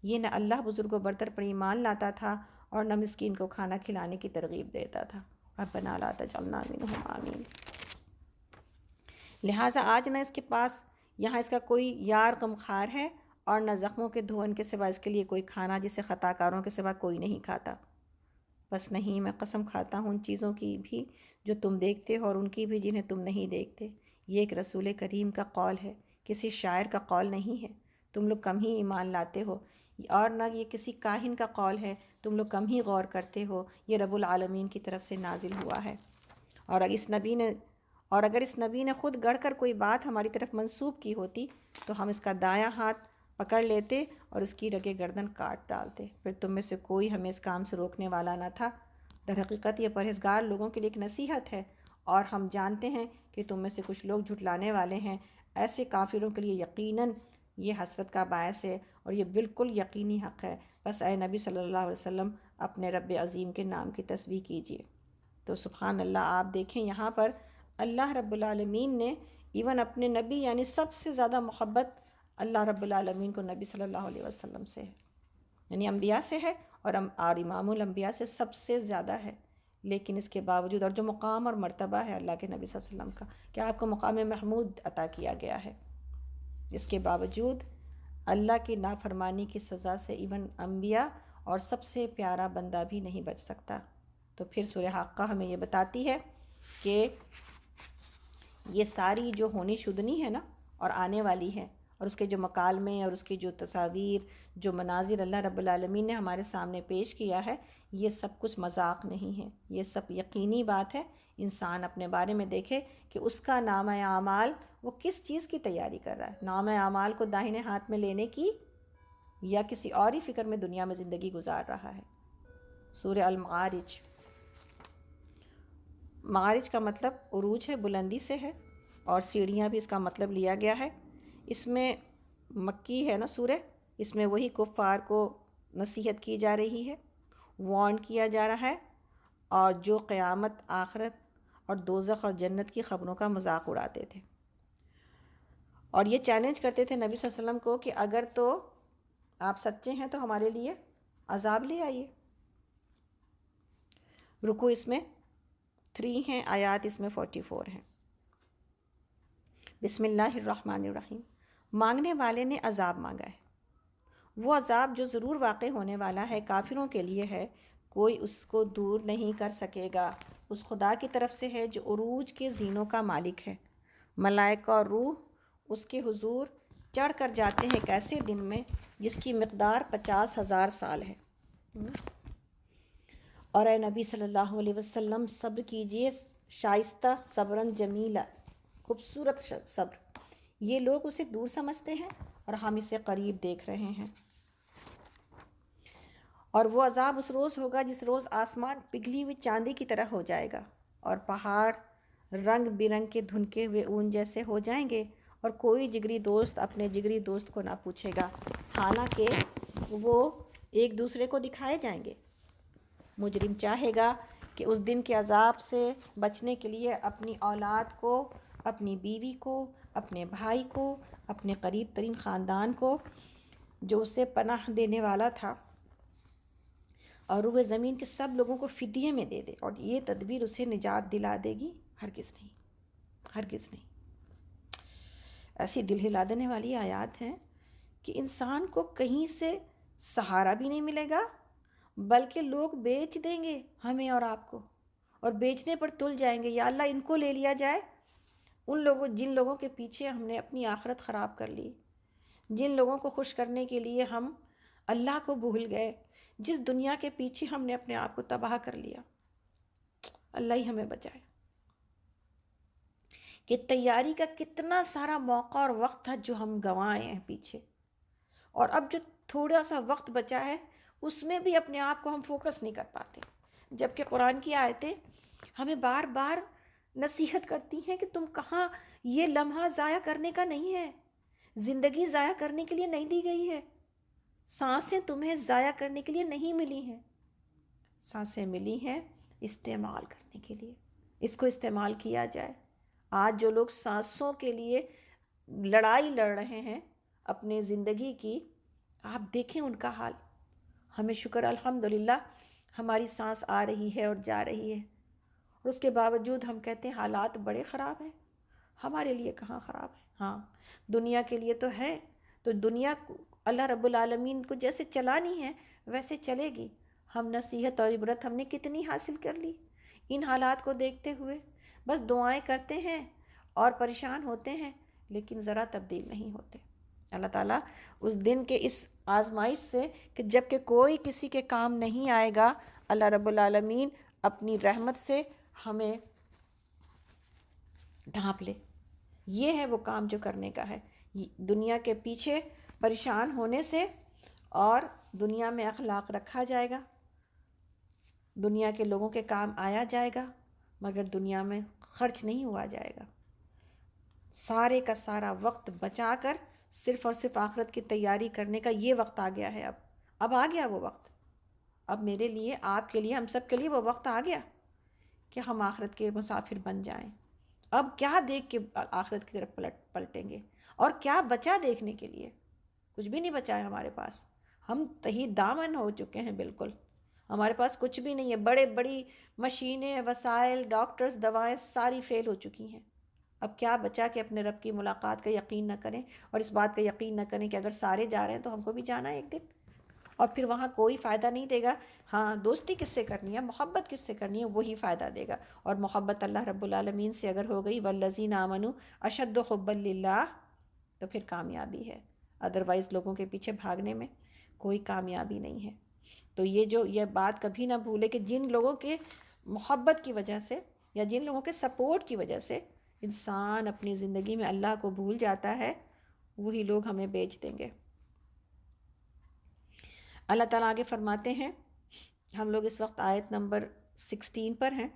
یہ نہ اللہ بزرگ و برتر پر ایمان لاتا تھا اور نہ مسکین کو کھانا کھلانے کی ترغیب دیتا تھا۔ ربنا لا تجعلنا منہم، آمین۔ لہٰذا آج نہ اس کے پاس یہاں اس کا کوئی یار غمخوار ہے اور نہ زخموں کے دھون کے سوا اس کے لیے کوئی کھانا جسے خطا کاروں کے سوا کوئی نہیں کھاتا۔ بس نہیں، میں قسم کھاتا ہوں ان چیزوں کی بھی جو تم دیکھتے ہو اور ان کی بھی جنہیں تم نہیں دیکھتے۔ یہ ایک رسول کریم کا قول ہے، کسی شاعر کا قول نہیں ہے، تم لوگ کم ہی ایمان لاتے ہو، اور نہ یہ کسی کاہن کا قول ہے، تم لوگ کم ہی غور کرتے ہو۔ یہ رب العالمین کی طرف سے نازل ہوا ہے۔ اور اگر اس نبی نے خود گڑھ کر کوئی بات ہماری طرف منسوب کی ہوتی تو ہم اس کا دایاں ہاتھ پکڑ لیتے اور اس کی رگِ گردن کاٹ ڈالتے، پھر تم میں سے کوئی ہمیں اس کام سے روکنے والا نہ تھا۔ در حقیقت یہ پرہیزگار لوگوں کے لیے ایک نصیحت ہے، اور ہم جانتے ہیں کہ تم میں سے کچھ لوگ جھٹلانے والے ہیں۔ ایسے کافروں کے لیے یقیناً یہ حسرت کا باعث ہے اور یہ بالکل یقینی حق ہے۔ بس اے نبی صلی اللہ علیہ وسلم اپنے رب عظیم کے نام کی تسبیح کیجیے۔ تو سبحان اللہ، آپ دیکھیں یہاں پر اللہ رب العالمین نے ایون اپنے نبی یعنی سب سے زیادہ محبت اللہ رب العالمین کو نبی صلی اللہ علیہ وسلم سے ہے، یعنی انبیاء سے ہے، اور امام الانبیاء سے سب سے زیادہ ہے۔ لیکن اس کے باوجود، اور جو مقام اور مرتبہ ہے اللہ کے نبی صلی اللہ علیہ وسلم کا کہ آپ کو مقام محمود عطا کیا گیا ہے، اس کے باوجود اللہ کی نافرمانی کی سزا سے ایون انبیاء اور سب سے پیارا بندہ بھی نہیں بچ سکتا۔ تو پھر سورہ حاقہ ہمیں یہ بتاتی ہے کہ یہ ساری جو ہونی شدنی ہے نا اور آنے والی ہے، اور اس کے جو مکالمے اور اس کی جو تصاویر، جو مناظر اللہ رب العالمین نے ہمارے سامنے پیش کیا ہے، یہ سب کچھ مذاق نہیں ہے، یہ سب یقینی بات ہے۔ انسان اپنے بارے میں دیکھے کہ اس کا نامہ اعمال وہ کس چیز کی تیاری کر رہا ہے، نامہ اعمال کو داہنے ہاتھ میں لینے کی یا کسی اور ہی فکر میں دنیا میں زندگی گزار رہا ہے۔ سورہ المعارج۔ معارج کا مطلب عروج ہے، بلندی سے ہے، اور سیڑھیاں بھی اس کا مطلب لیا گیا ہے۔ اس میں مکی ہے نا سورہ، اس میں وہی کفار کو نصیحت کی جا رہی ہے، وارن کیا جا رہا ہے، اور جو قیامت، آخرت اور دوزخ اور جنت کی خبروں کا مذاق اڑاتے تھے، اور یہ چیلنج کرتے تھے نبی صلی اللہ علیہ وسلم کو کہ اگر تو آپ سچے ہیں تو ہمارے لیے عذاب لے آئیے۔ رکوع اس میں 3 ہیں، آیات اس میں 44 ہیں۔ بسم اللہ الرحمن الرحیم۔ مانگنے والے نے عذاب مانگا ہے، وہ عذاب جو ضرور واقع ہونے والا ہے کافروں کے لیے ہے، کوئی اس کو دور نہیں کر سکے گا، اس خدا کی طرف سے ہے جو عروج کے زینوں کا مالک ہے۔ ملائکہ اور روح اس کے حضور چڑھ کر جاتے ہیں ایک ایسے دن میں جس کی مقدار 50,000 سال ہے۔ اور اے نبی صلی اللہ علیہ وسلم صبر کیجئے، شائستہ صبرن جمیلہ، خوبصورت صبر۔ یہ لوگ اسے دور سمجھتے ہیں اور ہم اسے قریب دیکھ رہے ہیں۔ اور وہ عذاب اس روز ہوگا جس روز آسمان پگھلی ہوئی چاندی کی طرح ہو جائے گا، اور پہاڑ رنگ برنگ کے دھنکے ہوئے اون جیسے ہو جائیں گے، اور کوئی جگری دوست اپنے جگری دوست کو نہ پوچھے گا، حالانکہ وہ ایک دوسرے کو دکھائے جائیں گے۔ مجرم چاہے گا کہ اس دن کے عذاب سے بچنے کے لیے اپنی اولاد کو، اپنی بیوی کو، اپنے بھائی کو، اپنے قریب ترین خاندان کو جو اسے پناہ دینے والا تھا، اور روئے زمین کے سب لوگوں کو فدیے میں دے دے، اور یہ تدبیر اسے نجات دلا دے گی؟ ہرگز نہیں، ہرگز نہیں۔ ایسی دل ہلا دینے والی آیات ہیں کہ انسان کو کہیں سے سہارا بھی نہیں ملے گا، بلکہ لوگ بیچ دیں گے ہمیں اور آپ کو، اور بیچنے پر تل جائیں گے، یا اللہ ان کو لے لیا جائے، ان لوگوں جن لوگوں کے پیچھے ہم نے اپنی آخرت خراب کر لی، جن لوگوں کو خوش کرنے کے لیے ہم اللہ کو بھول گئے، جس دنیا کے پیچھے ہم نے اپنے آپ کو تباہ کر لیا۔ اللہ ہی ہمیں بچائے۔ کہ تیاری کا کتنا سارا موقع اور وقت تھا جو ہم گنوائے ہیں پیچھے، اور اب جو تھوڑا سا وقت بچا ہے اس میں بھی اپنے آپ کو ہم فوکس نہیں کر پاتے، جبکہ قرآن کی آیتیں ہمیں بار بار نصیحت کرتی ہیں کہ تم کہاں، یہ لمحہ ضائع کرنے کا نہیں ہے، زندگی ضائع کرنے کے لیے نہیں دی گئی ہے، سانسیں تمہیں ضائع کرنے کے لیے نہیں ملی ہیں، سانسیں ملی ہیں استعمال کرنے کے لیے، اس کو استعمال کیا جائے۔ آج جو لوگ سانسوں کے لیے لڑائی لڑ رہے ہیں اپنے زندگی کی، آپ دیکھیں ان کا حال۔ ہمیں شکر الحمدللہ ہماری سانس آ رہی ہے اور جا رہی ہے، اور اس کے باوجود ہم کہتے ہیں حالات بڑے خراب ہیں۔ ہمارے لیے کہاں خراب ہے؟ ہاں، دنیا کے لیے تو ہے، تو دنیا اللہ رب العالمین کو جیسے چلانی ہے ویسے چلے گی۔ ہم نصیحت اور عبرت ہم نے کتنی حاصل کر لی ان حالات کو دیکھتے ہوئے، بس دعائیں کرتے ہیں اور پریشان ہوتے ہیں، لیکن ذرا تبدیل نہیں ہوتے۔ اللہ تعالیٰ اس دن کے اس آزمائش سے کہ جب کہ کوئی کسی کے کام نہیں آئے گا، اللہ رب العالمین اپنی رحمت سے ہمیں ڈھانپ لے، یہ ہے وہ کام جو کرنے کا ہے، دنیا کے پیچھے پریشان ہونے سے، اور دنیا میں اخلاق رکھا جائے گا، دنیا کے لوگوں کے کام آیا جائے گا، مگر دنیا میں خرچ نہیں ہوا جائے گا۔ سارے کا سارا وقت بچا کر صرف اور صرف آخرت کی تیاری کرنے کا یہ وقت آ گیا ہے۔ اب آ گیا وہ وقت، اب میرے لیے، آپ کے لیے، ہم سب کے لیے وہ وقت آ گیا کہ ہم آخرت کے مسافر بن جائیں۔ اب کیا دیکھ کے آخرت کی طرف پلٹیں گے، اور کیا بچا دیکھنے کے لیے؟ کچھ بھی نہیں بچا ہے ہمارے پاس، ہم تہی دامن ہو چکے ہیں بالکل، ہمارے پاس کچھ بھی نہیں ہے، بڑے بڑی مشینیں، وسائل، ڈاکٹرز، دوائیں ساری فیل ہو چکی ہیں۔ اب کیا بچا کہ اپنے رب کی ملاقات کا یقین نہ کریں، اور اس بات کا یقین نہ کریں کہ اگر سارے جا رہے ہیں تو ہم کو بھی جانا ہے ایک دن، اور پھر وہاں کوئی فائدہ نہیں دے گا۔ ہاں، دوستی کس سے کرنی ہے، محبت کس سے کرنی ہے، وہی فائدہ دے گا، اور محبت اللہ رب العالمین سے اگر ہو گئی، والذین آمنوا اشد حبا للہ، تو پھر کامیابی ہے، ادروائز لوگوں کے پیچھے بھاگنے میں کوئی کامیابی نہیں ہے۔ تو یہ بات کبھی نہ بھولے کہ جن لوگوں کے محبت کی وجہ سے، یا جن لوگوں کے سپورٹ کی وجہ سے انسان اپنی زندگی میں اللہ کو بھول جاتا ہے، وہی لوگ ہمیں بیچ دیں گے۔ اللہ تعالیٰ آگے فرماتے ہیں ہم لوگ اس وقت آیت نمبر 16 پر ہیں۔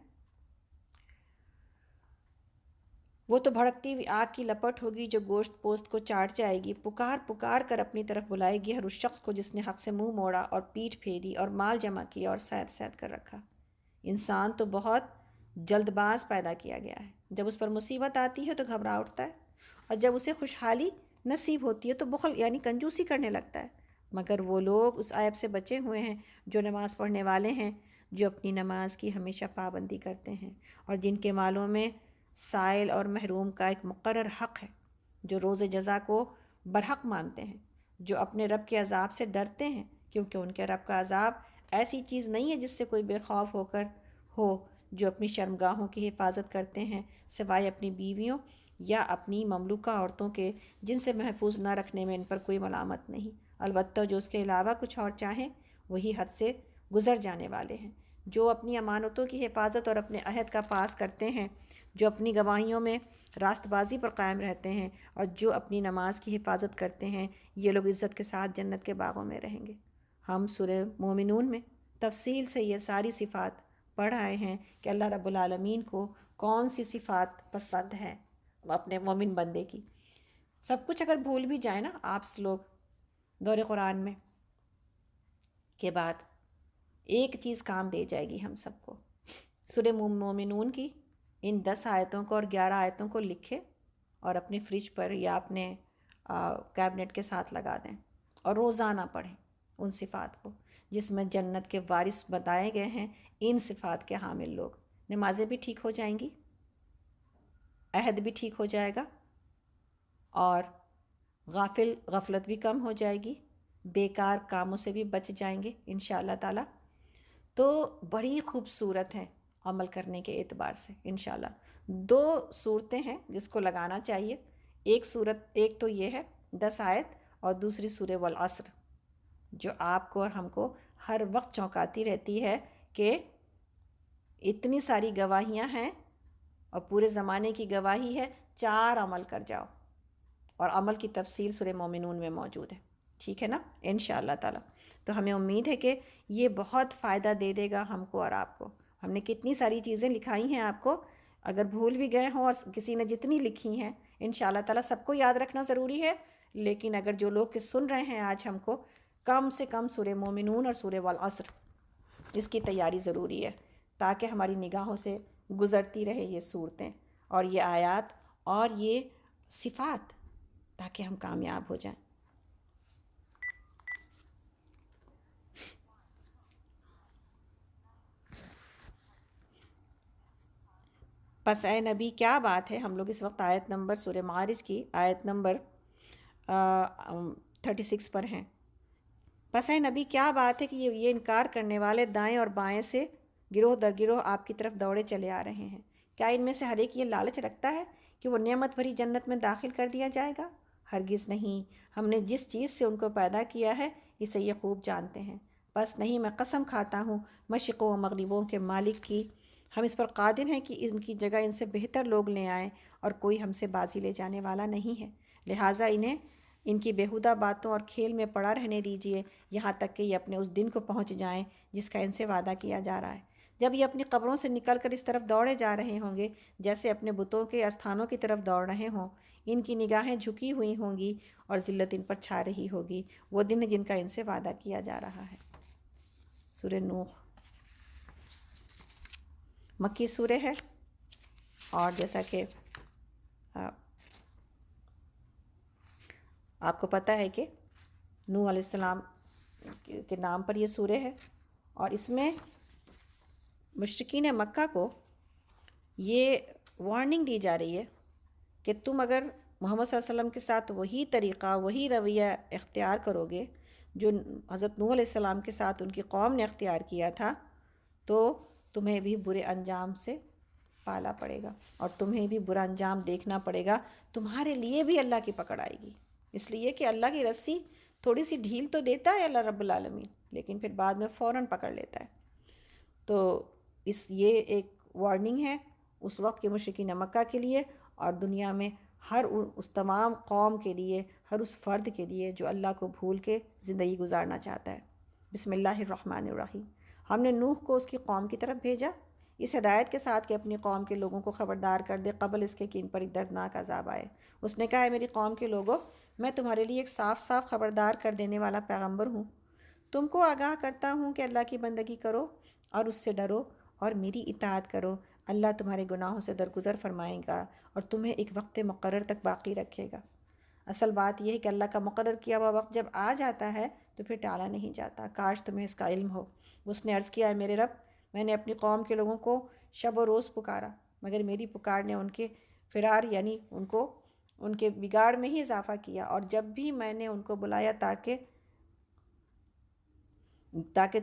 وہ تو بھڑکتی ہوئی آگ کی لپٹ ہوگی جو گوشت پوست کو چاٹ جائے گی، پکار پکار کر اپنی طرف بلائے گی ہر اس شخص کو جس نے حق سے منہ موڑا اور پیٹھ پھیری اور مال جمع کیا اور سید سید کر رکھا۔ انسان تو بہت جلد باز پیدا کیا گیا ہے، جب اس پر مصیبت آتی ہے تو گھبرا اٹھتا ہے، اور جب اسے خوشحالی نصیب ہوتی ہے تو بخل یعنی کنجوسی کرنے لگتا ہے۔ مگر وہ لوگ اس عیب سے بچے ہوئے ہیں جو نماز پڑھنے والے ہیں، جو اپنی نماز کی ہمیشہ پابندی کرتے ہیں، اور جن کے مالوں میں سائل اور محروم کا ایک مقرر حق ہے، جو روز جزا کو برحق مانتے ہیں، جو اپنے رب کے عذاب سے ڈرتے ہیں، کیونکہ ان کے رب کا عذاب ایسی چیز نہیں ہے جس سے کوئی بے خوف ہو کر ہو، جو اپنی شرمگاہوں کی حفاظت کرتے ہیں سوائے اپنی بیویوں یا اپنی مملوکہ عورتوں کے، جن سے محفوظ نہ رکھنے میں ان پر کوئی ملامت نہیں، البتہ جو اس کے علاوہ کچھ اور چاہیں وہی حد سے گزر جانے والے ہیں، جو اپنی امانتوں کی حفاظت اور اپنے عہد کا پاس کرتے ہیں، جو اپنی گواہیوں میں راست بازی پر قائم رہتے ہیں، اور جو اپنی نماز کی حفاظت کرتے ہیں، یہ لوگ عزت کے ساتھ جنت کے باغوں میں رہیں گے۔ ہم سورہ مومنون میں تفصیل سے یہ ساری صفات پڑھ آئے ہیں کہ اللہ رب العالمین کو کون سی صفات پسند ہے اپنے مومن بندے کی۔ سب کچھ اگر بھول بھی جائیں نا آپ لوگ دور قرآن میں کے بعد، ایک چیز کام دے جائے گی ہم سب کو۔ سورہ مومنون کی ان 10 آیتوں کو اور 11 آیتوں کو لکھیں اور اپنے فریج پر یا اپنے کیبنٹ کے ساتھ لگا دیں، اور روزانہ پڑھیں ان صفات کو جس میں جنت کے وارث بتائے گئے ہیں۔ ان صفات کے حامل لوگ، نمازیں بھی ٹھیک ہو جائیں گی، عہد بھی ٹھیک ہو جائے گا، اور غفلت بھی کم ہو جائے گی، بیکار کاموں سے بھی بچ جائیں گے انشاءاللہ تعالی۔ تو بڑی خوبصورت ہیں عمل کرنے کے اعتبار سے انشاءاللہ۔ 2 صورتیں ہیں جس کو لگانا چاہیے، ایک تو یہ ہے 10 آیت، اور دوسری سورہ والعصر، جو آپ کو اور ہم کو ہر وقت چونکاتی رہتی ہے کہ اتنی ساری گواہیاں ہیں اور پورے زمانے کی گواہی ہے، 4 عمل کر جاؤ، اور عمل کی تفصیل سورہ مومنون میں موجود ہے، ٹھیک ہے نا انشاءاللہ تعالی۔ تو ہمیں امید ہے کہ یہ بہت فائدہ دے دے گا ہم کو اور آپ کو۔ ہم نے کتنی ساری چیزیں لکھائی ہیں آپ کو، اگر بھول بھی گئے ہوں اور کسی نے جتنی لکھی ہیں انشاءاللہ تعالی سب کو یاد رکھنا ضروری ہے، لیکن اگر جو لوگ کہ سن رہے ہیں آج ہم کو، کم سے کم سورہ مومنون اور سورہ والعصر اس کی تیاری ضروری ہے، تاکہ ہماری نگاہوں سے گزرتی رہے یہ صورتیں اور یہ آیات اور یہ صفات، تاکہ ہم کامیاب ہو جائیں۔ پس اے نبی کیا بات ہے، ہم لوگ اس وقت آیت نمبر سورہ معارج کی آیت نمبر 36 پر ہیں۔ پس اے نبی کیا بات ہے کہ یہ انکار کرنے والے دائیں اور بائیں سے گروہ در گروہ آپ کی طرف دوڑے چلے آ رہے ہیں۔ کیا ان میں سے ہر ایک یہ لالچ رکھتا ہے کہ وہ نعمت بھری جنت میں داخل کر دیا جائے گا؟ ہرگز نہیں، ہم نے جس چیز سے ان کو پیدا کیا ہے اسے یہ خوب جانتے ہیں۔ بس نہیں، میں قسم کھاتا ہوں مشرقوں و مغربوں کے مالک کی، ہم اس پر قادر ہیں کہ ان کی جگہ ان سے بہتر لوگ لے آئیں، اور کوئی ہم سے بازی لے جانے والا نہیں ہے۔ لہٰذا انہیں ان کی بیہودہ باتوں اور کھیل میں پڑا رہنے دیجیے، یہاں تک کہ یہ اپنے اس دن کو پہنچ جائیں جس کا ان سے وعدہ کیا جا رہا ہے، جب یہ اپنی قبروں سے نکل کر اس طرف دوڑے جا رہے ہوں گے جیسے اپنے بتوں کے استھانوں کی طرف دوڑ رہے ہوں۔ ان کی نگاہیں جھکی ہوئی ہوں گی اور ذلت ان پر چھا رہی ہوگی، وہ دن جن کا ان سے وعدہ کیا جا رہا ہے۔ سورہ نوح مکی سورہ ہے، اور جیسا کہ آپ کو پتہ ہے کہ نوح علیہ السلام کے نام پر یہ سورہ ہے، اور اس میں مشرکین مکہ کو یہ وارننگ دی جا رہی ہے کہ تم اگر محمد صلی اللہ علیہ وسلم کے ساتھ وہی طریقہ وہی رویہ اختیار کرو گے جو حضرت نوح علیہ السلام کے ساتھ ان کی قوم نے اختیار کیا تھا، تو تمہیں بھی برے انجام سے پالا پڑے گا، اور تمہیں بھی برا انجام دیکھنا پڑے گا، تمہارے لیے بھی اللہ کی پکڑ آئے گی۔ اس لیے کہ اللہ کی رسی تھوڑی سی ڈھیل تو دیتا ہے اللہ رب العالمین، لیکن پھر بعد میں فوراً پکڑ لیتا ہے۔ تو یہ ایک وارننگ ہے اس وقت کے مشرکین مکہ کے لیے، اور دنیا میں ہر اس تمام قوم کے لیے، ہر اس فرد کے لیے جو اللہ کو بھول کے زندگی گزارنا چاہتا ہے۔ بسم اللہ الرحمن الرحیم۔ ہم نے نوح کو اس کی قوم کی طرف بھیجا اس ہدایت کے ساتھ کہ اپنی قوم کے لوگوں کو خبردار کر دے قبل اس کے کہ ان پر ایک دردناک عذاب آئے۔ اس نے کہا ہے میری قوم کے لوگوں، میں تمہارے لیے ایک صاف صاف خبردار کر دینے والا پیغمبر ہوں۔ تم کو آگاہ کرتا ہوں کہ اللہ کی بندگی کرو اور اس سے ڈرو اور میری اطاعت کرو۔ اللہ تمہارے گناہوں سے درگزر فرمائے گا اور تمہیں ایک وقت مقرر تک باقی رکھے گا۔ اصل بات یہ ہے کہ اللہ کا مقرر کیا ہوا وقت جب آ جاتا ہے تو پھر ٹالا نہیں جاتا۔ کاش تمہیں اس کا علم ہو۔ اس نے عرض کیا ہے میرے رب، میں نے اپنی قوم کے لوگوں کو شب و روز پکارا، مگر میری پکار نے ان کے فرار یعنی ان کے بگاڑ میں ہی اضافہ کیا، اور جب بھی میں نے ان کو بلایا تاکہ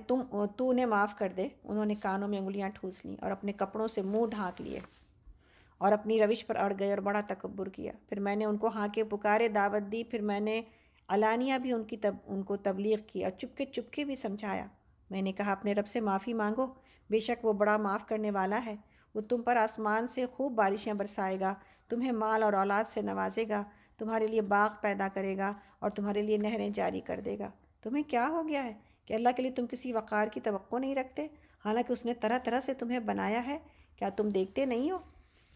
تو انہیں معاف کر دے، انہوں نے کانوں میں انگلیاں ٹھوس لیں اور اپنے کپڑوں سے منہ ڈھانک لیے اور اپنی روش پر اڑ گئے اور بڑا تکبر کیا۔ پھر میں نے ان کو ہاں کے پکارے دعوت دی، پھر میں نے علانیہ بھی ان کو تبلیغ کی اور چپکے چپکے بھی سمجھایا۔ میں نے کہا اپنے رب سے معافی مانگو، بے شک وہ بڑا معاف کرنے والا ہے۔ وہ تم پر آسمان سے خوب بارشیں برسائے گا، تمہیں مال اور اولاد سے نوازے گا، تمہارے لیے باغ پیدا کرے گا اور تمہارے لیے نہریں جاری کر دے گا۔ تمہیں کیا ہو گیا ہے کہ اللہ کے لیے تم کسی وقار کی توقع نہیں رکھتے، حالانکہ اس نے طرح طرح سے تمہیں بنایا ہے؟ کیا تم دیکھتے نہیں ہو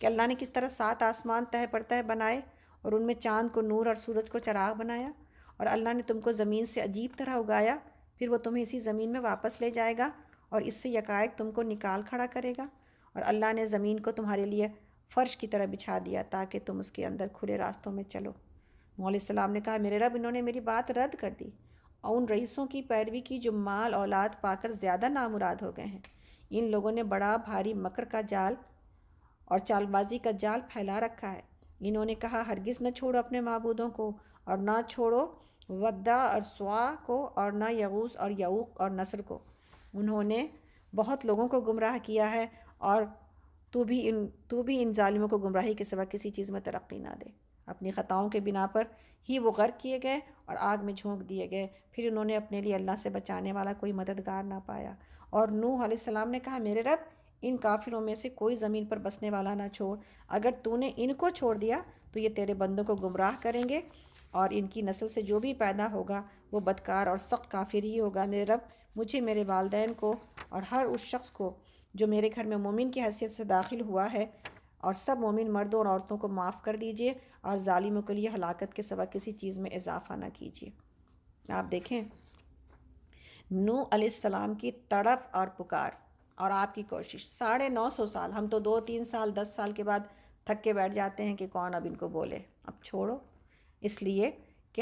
کہ اللہ نے کس طرح 7 آسمان تہ پر تہ بنائے اور ان میں چاند کو نور اور سورج کو چراغ بنایا؟ اور اللہ نے تم کو زمین سے عجیب طرح اگایا، پھر وہ تمہیں اسی زمین میں واپس لے جائے گا اور اس سے یکایک تم کو نکال کھڑا کرے گا۔ اور اللہ نے زمین کو تمہارے لیے فرش کی طرح بچھا دیا تاکہ تم اس کے اندر کھلے راستوں میں چلو۔ نوح علیہ السلام نے کہا میرے رب، انہوں نے میری بات رد کر دی اور ان رئیسوں کی پیروی کی جو مال اولاد پا کر زیادہ نامراد ہو گئے ہیں۔ ان لوگوں نے بڑا بھاری مکر کا جال اور چال بازی کا جال پھیلا رکھا ہے۔ انہوں نے کہا ہرگز نہ چھوڑو اپنے معبودوں کو، اور نہ چھوڑو ودّا اور سوا کو، اور نہ یغوث اور یعوق اور نصر کو۔ انہوں نے بہت لوگوں کو گمراہ کیا ہے، اور تو بھی ان ظالموں کو گمراہی کے سوا کسی چیز میں ترقی نہ دے۔ اپنی خطاؤں کے بنا پر ہی وہ غرق کیے گئے اور آگ میں جھونک دیے گئے، پھر انہوں نے اپنے لیے اللہ سے بچانے والا کوئی مددگار نہ پایا۔ اور نوح علیہ السلام نے کہا میرے رب، ان کافروں میں سے کوئی زمین پر بسنے والا نہ چھوڑ، اگر تو نے ان کو چھوڑ دیا تو یہ تیرے بندوں کو گمراہ کریں گے، اور ان کی نسل سے جو بھی پیدا ہوگا وہ بدکار اور سخت کافر ہی ہوگا۔ میرے رب، مجھے، میرے والدین کو اور ہر اس شخص کو جو میرے گھر میں مومن کی حیثیت سے داخل ہوا ہے، اور سب مومن مردوں اور عورتوں کو معاف کر دیجیے، اور ظالموں کے لیے ہلاکت کے سوا کسی چیز میں اضافہ نہ کیجیے۔ آپ دیکھیں نوح علیہ السلام کی تڑف اور پکار اور آپ کی کوشش 950 سال، ہم تو 2-3 سال 10 سال کے بعد تھک کے بیٹھ جاتے ہیں کہ کون اب ان کو بولے، اب چھوڑو۔ اس لیے کہ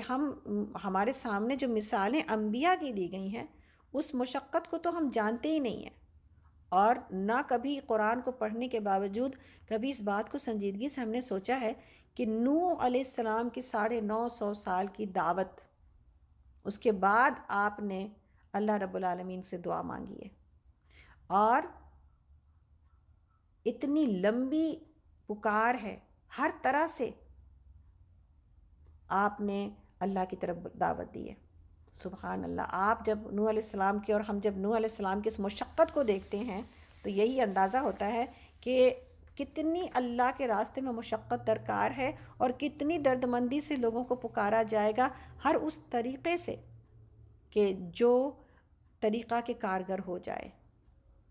ہمارے سامنے جو مثالیں انبیاء کی دی گئی ہیں اس مشقت کو تو ہم جانتے ہی نہیں ہیں، اور نہ کبھی قرآن کو پڑھنے کے باوجود کبھی اس بات کو سنجیدگی سے ہم نے سوچا ہے کہ نوح علیہ السلام کی 950 سال کی دعوت، اس کے بعد آپ نے اللہ رب العالمین سے دعا مانگی ہے، اور اتنی لمبی پکار ہے، ہر طرح سے آپ نے اللہ کی طرف دعوت دی ہے۔ سبحان اللہ۔ آپ جب نوح علیہ السلام کی اور ہم جب نوح علیہ السلام کی اس مشقت کو دیکھتے ہیں تو یہی اندازہ ہوتا ہے کہ کتنی اللہ کے راستے میں مشقت درکار ہے، اور کتنی درد مندی سے لوگوں کو پکارا جائے گا، ہر اس طریقے سے کہ جو طریقہ کے کارگر ہو جائے،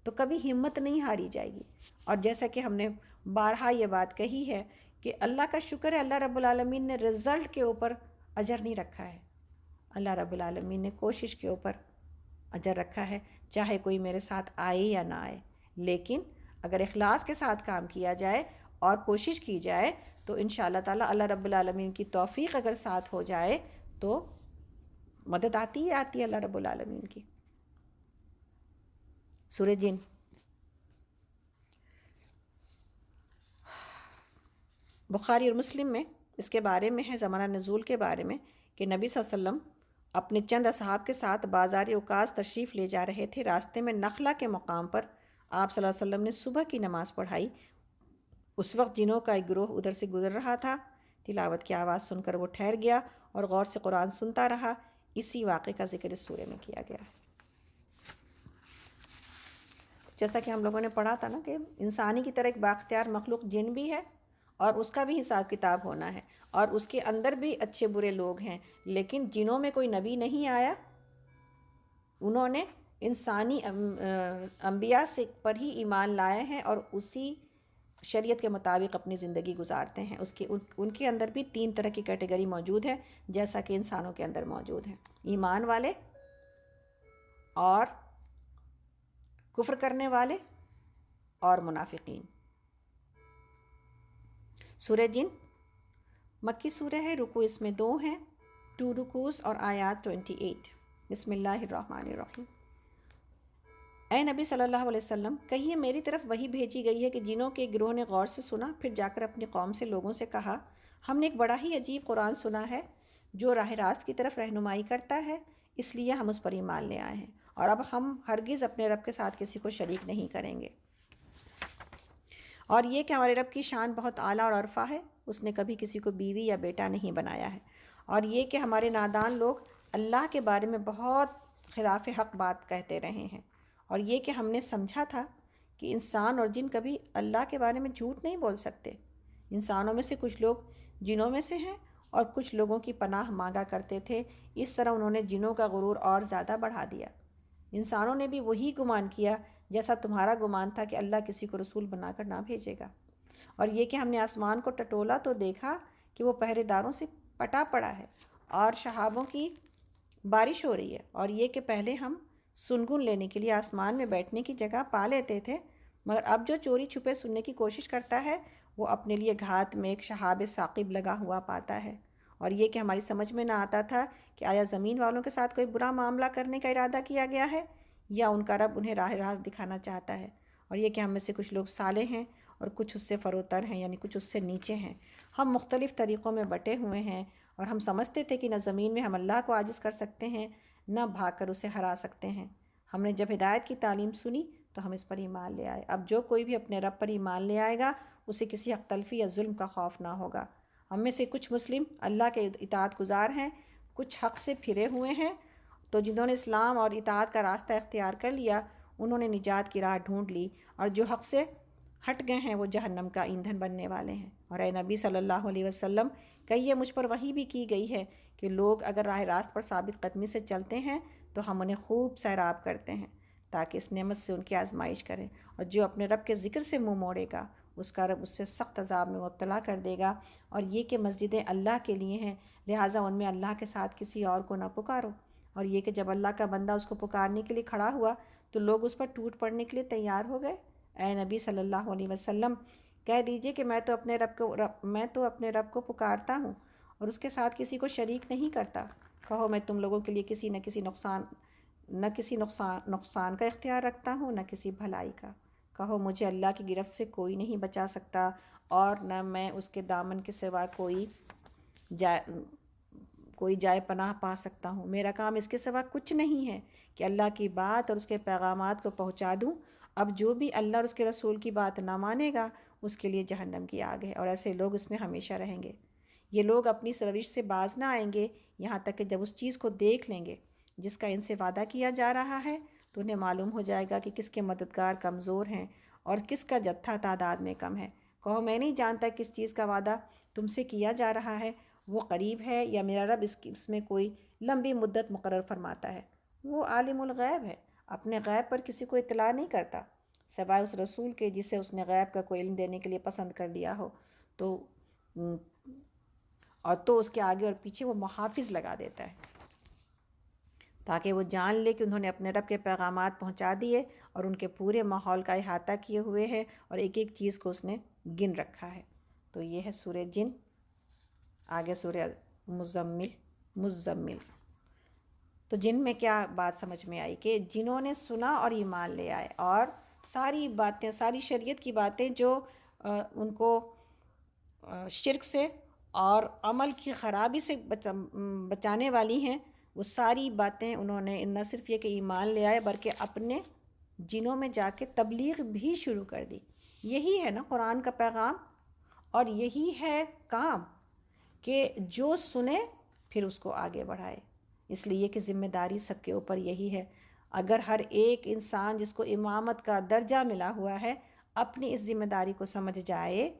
تو کبھی ہمت نہیں ہاری جائے گی۔ اور جیسا کہ ہم نے بارہا یہ بات کہی ہے کہ اللہ کا شکر ہے، اللہ رب العالمین نے رزلٹ کے اوپر اجر نہیں رکھا ہے، اللہ رب العالمین نے کوشش کے اوپر اجر رکھا ہے، چاہے کوئی میرے ساتھ آئے یا نہ آئے، لیکن اگر اخلاص کے ساتھ کام کیا جائے اور کوشش کی جائے تو انشاءاللہ تعالی اللہ رب العالمین کی توفیق اگر ساتھ ہو جائے تو مدد آتی ہی آتی ہے اللہ رب العالمین کی۔ سورہ جن۔ بخاری اور مسلم میں اس کے بارے میں ہے، زمانہ نزول کے بارے میں، کہ نبی صلی اللہ علیہ وسلم اپنے چند اصحاب کے ساتھ بازار اوکاز تشریف لے جا رہے تھے۔ راستے میں نخلا کے مقام پر آپ صلی اللہ علیہ وسلم نے صبح کی نماز پڑھائی۔ اس وقت جنوں کا ایک گروہ ادھر سے گزر رہا تھا۔ تلاوت کی آواز سن کر وہ ٹھہر گیا اور غور سے قرآن سنتا رہا۔ اسی واقعے کا ذکر اس سورہ میں کیا گیا ہے۔ جیسا کہ ہم لوگوں نے پڑھا تھا نا کہ انسانی کی طرح ایک بااختیار مخلوق جن بھی ہے، اور اس کا بھی حساب کتاب ہونا ہے، اور اس کے اندر بھی اچھے برے لوگ ہیں، لیکن جنوں میں کوئی نبی نہیں آیا، انہوں نے انسانی انبیاء سے پر ہی ایمان لائے ہیں اور اسی شریعت کے مطابق اپنی زندگی گزارتے ہیں. ان کے اندر بھی 3 طرح کی کیٹیگری موجود ہے جیسا کہ انسانوں کے اندر موجود ہے: ایمان والے اور کفر کرنے والے اور منافقین. سورہ جن مکی سورہ ہے، رکوع اس میں 2 ہیں، 2 رکوز اور آیات 28. بسم اللہ الرحمن الرحیم. اے نبی صلی اللہ علیہ وسلم کہیے میری طرف وہی بھیجی گئی ہے کہ جنوں کے گروہ نے غور سے سنا، پھر جا کر اپنی قوم سے لوگوں سے کہا ہم نے ایک بڑا ہی عجیب قرآن سنا ہے جو راہ راست کی طرف رہنمائی کرتا ہے، اس لیے ہم اس پر ایمان لے آئے ہیں، اور اب ہم ہرگز اپنے رب کے ساتھ کسی کو شریک نہیں کریں گے. اور یہ کہ ہمارے رب کی شان بہت اعلیٰ اور عرفہ ہے، اس نے کبھی کسی کو بیوی یا بیٹا نہیں بنایا ہے. اور یہ کہ ہمارے نادان لوگ اللہ کے بارے میں بہت خلاف حق بات کہتے رہے ہیں. اور یہ کہ ہم نے سمجھا تھا کہ انسان اور جن کبھی اللہ کے بارے میں جھوٹ نہیں بول سکتے. انسانوں میں سے کچھ لوگ جنوں میں سے ہیں اور کچھ لوگوں کی پناہ مانگا کرتے تھے. اس طرح انہوں نے جنوں کا غرور اور زیادہ بڑھا دیا. انسانوں نے بھی وہی گمان کیا جیسا تمہارا گمان تھا کہ اللہ کسی کو رسول بنا کر نہ بھیجے گا. اور یہ کہ ہم نے آسمان کو ٹٹولا تو دیکھا کہ وہ پہرے داروں سے پٹا پڑا ہے اور شہابوں کی بارش ہو رہی ہے. اور یہ کہ پہلے ہم سنگن لینے کے لیے آسمان میں بیٹھنے کی جگہ پا لیتے تھے، مگر اب جو چوری چھپے سننے کی کوشش کرتا ہے وہ اپنے لیے گھات میں ایک شہاب ثاقب لگا ہوا پاتا ہے. اور یہ کہ ہماری سمجھ میں نہ آتا تھا کہ آیا زمین والوں کے ساتھ کوئی برا معاملہ کرنے کا ارادہ کیا گیا ہے یا ان کا رب انہیں راہ راست دکھانا چاہتا ہے. اور یہ کہ ہم میں سے کچھ لوگ صالح ہیں اور کچھ اس سے فروتر ہیں، یعنی کچھ اس سے نیچے ہیں. ہم مختلف طریقوں میں بٹے ہوئے ہیں اور ہم سمجھتے تھے کہ نہ زمین میں ہم اللہ کو عاجز کر سکتے ہیں نہ بھاگ کر اسے ہرا سکتے ہیں. ہم نے جب ہدایت کی تعلیم سنی تو ہم اس پر ایمان لے آئے. اب جو کوئی بھی اپنے رب پر ایمان لے آئے گا اسے کسی حق تلفی یا ظلم کا خوف نہ ہوگا. ہم میں سے کچھ مسلم اللہ کے اطاعت گزار ہیں، کچھ حق سے پھرے ہوئے ہیں. تو جنہوں نے اسلام اور اطاعت کا راستہ اختیار کر لیا انہوں نے نجات کی راہ ڈھونڈ لی، اور جو حق سے ہٹ گئے ہیں وہ جہنم کا ایندھن بننے والے ہیں. اور اے نبی صلی اللہ علیہ وسلم کہیے مجھ پر وحی بھی کی گئی ہے کہ لوگ اگر راہ راست پر ثابت قدمی سے چلتے ہیں تو ہم انہیں خوب سیراب کرتے ہیں تاکہ اس نعمت سے ان کی آزمائش کریں. اور جو اپنے رب کے ذکر سے منہ موڑے گا اس کا رب اس سے سخت عذاب میں مبتلا کر دے گا. اور یہ کہ مسجدیں اللہ کے لیے ہیں، لہٰذا ان میں اللہ کے ساتھ کسی اور کو نہ پکارو. اور یہ کہ جب اللہ کا بندہ اس کو پکارنے کے لیے کھڑا ہوا تو لوگ اس پر ٹوٹ پڑنے کے لیے تیار ہو گئے. اے نبی صلی اللہ علیہ وسلم کہہ دیجئے کہ میں تو اپنے رب کو پکارتا ہوں اور اس کے ساتھ کسی کو شریک نہیں کرتا. کہو میں تم لوگوں کے لیے کسی نقصان کا اختیار رکھتا ہوں نہ کسی بھلائی کا. کہو مجھے اللہ کی گرفت سے کوئی نہیں بچا سکتا اور نہ میں اس کے دامن کے سوا کوئی جائے پناہ پا سکتا ہوں. میرا کام اس کے سوا کچھ نہیں ہے کہ اللہ کی بات اور اس کے پیغامات کو پہنچا دوں. اب جو بھی اللہ اور اس کے رسول کی بات نہ مانے گا اس کے لیے جہنم کی آگ ہے، اور ایسے لوگ اس میں ہمیشہ رہیں گے. یہ لوگ اپنی سروش سے باز نہ آئیں گے یہاں تک کہ جب اس چیز کو دیکھ لیں گے جس کا ان سے وعدہ کیا جا رہا ہے تو انہیں معلوم ہو جائے گا کہ کس کے مددگار کمزور ہیں اور کس کا جتھا تعداد میں کم ہے. کہو میں نہیں جانتا کس چیز کا وعدہ تم سے کیا جا رہا ہے، وہ قریب ہے یا میرا رب اس میں کوئی لمبی مدت مقرر فرماتا ہے. وہ عالم الغیب ہے، اپنے غیب پر کسی کو اطلاع نہیں کرتا سوائے اس رسول کے جسے اس نے غیب کا کوئی علم دینے کے لیے پسند کر لیا ہو. تو اس کے آگے اور پیچھے وہ محافظ لگا دیتا ہے تاکہ وہ جان لے کہ انہوں نے اپنے رب کے پیغامات پہنچا دیے اور ان کے پورے ماحول کا احاطہ کیے ہوئے ہیں اور ایک ایک چیز کو اس نے گن رکھا ہے. تو یہ ہے سورہ جن. آگے سورہ مزمل. تو جن میں کیا بات سمجھ میں آئی کہ جنہوں نے سنا اور ایمان لے آئے اور ساری باتیں، ساری شریعت کی باتیں جو ان کو شرک سے اور عمل کی خرابی سے بچانے والی ہیں، وہ ساری باتیں انہوں نے نہ صرف یہ کہ ایمان لے آئے بلکہ اپنے جنوں میں جا کے تبلیغ بھی شروع کر دی. یہی ہے نا قرآن کا پیغام، اور یہی ہے کام کہ جو سنے پھر اس کو آگے بڑھائے. اس لیے کہ ذمہ داری سب کے اوپر یہی ہے. اگر ہر ایک انسان جس کو امامت کا درجہ ملا ہوا ہے اپنی اس ذمہ داری کو سمجھ جائے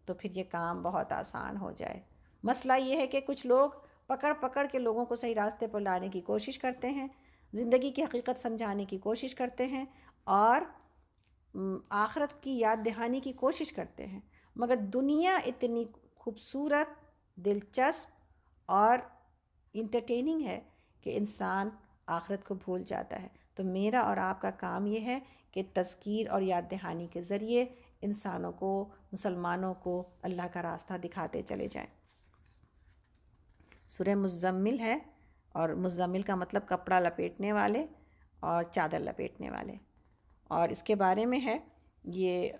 تو پھر یہ کام بہت آسان ہو جائے. مسئلہ یہ ہے کہ کچھ لوگ پکڑ کے لوگوں کو صحیح راستے پر لانے کی کوشش کرتے ہیں زندگی کی حقیقت سمجھانے کی کوشش کرتے ہیں اور آخرت کی یاد دہانی کی کوشش کرتے ہیں، مگر دنیا اتنی خوبصورت، دلچسپ اور انٹرٹیننگ ہے کہ انسان آخرت کو بھول جاتا ہے۔ تو میرا اور آپ کا کام یہ ہے کہ تذکیر اور یاد دہانی کے ذریعے انسانوں کو، مسلمانوں کو اللہ کا راستہ دکھاتے چلے جائیں۔ سورہ مزمل ہے، اور مزمل کا مطلب کپڑا لپیٹنے والے اور چادر لپیٹنے والے، اور اس کے بارے میں ہے یہ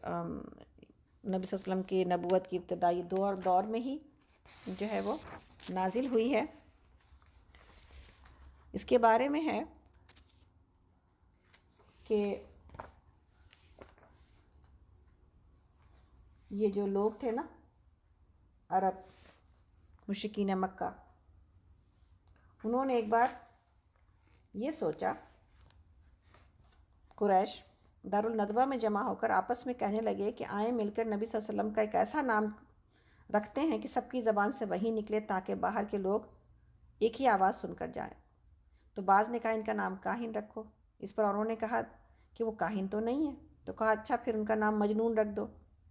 نبی صلی اللہ علیہ وسلم کی نبوت کی ابتدائی دور میں ہی جو ہے وہ نازل ہوئی ہے۔ اس کے بارے میں ہے کہ یہ جو لوگ تھے نا، عرب مشرکین مکہ، انہوں نے ایک بار یہ سوچا، قریش دارالندوہ میں جمع ہو کر آپس میں کہنے لگے کہ آئیں مل کر نبی صلی اللہ علیہ وسلم کا ایک ایسا نام رکھتے ہیں کہ سب کی زبان سے وہی نکلے، تاکہ باہر کے لوگ ایک ہی آواز سن کر جائیں۔ تو بعض نے کہا ان کا نام کاہن رکھو، اس پر اوروں نے کہا کہ وہ کاہن تو نہیں ہے، تو کہا اچھا پھر ان کا نام مجنون رکھ دو۔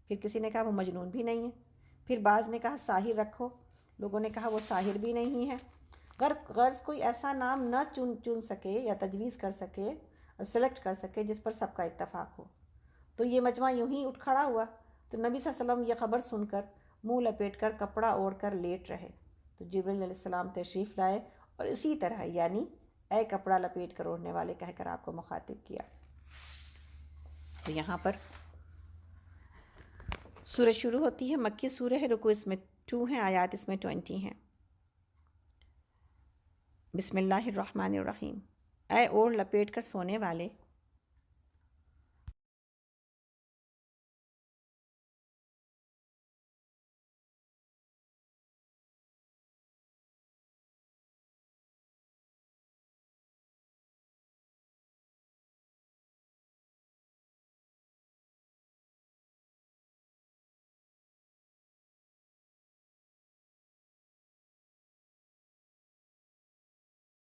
پھر کسی نے کہا وہ مجنون بھی نہیں ہے۔ پھر بعض نے کہا ساحر رکھو، لوگوں نے کہا وہ ساحر بھی نہیں ہے۔ غرض کوئی ایسا نام نہ چن سکے یا تجویز کر سکے اور سلیکٹ کر سکے جس پر سب کا اتفاق ہو۔ تو یہ مجمع یوں ہی اٹھ کھڑا ہوا۔ تو نبی صلی اللہ علیہ وسلم یہ خبر سن کر منہ لپیٹ کر کپڑا اوڑھ کر لیٹ رہے۔ تو جبرائیل علیہ السلام تشریف لائے اور اسی طرح یعنی اے کپڑا لپیٹ کر اوڑھنے والے کہہ کر آپ کو مخاطب کیا۔ تو یہاں پر سورہ شروع ہوتی ہے، مکی سورہ ہے، رکوع اس میں 2 ہیں، آیات اس میں 20 ہیں۔ بسم اللہ الرحمن الرحیم۔ اے اوڑھ لپیٹ کر سونے والے،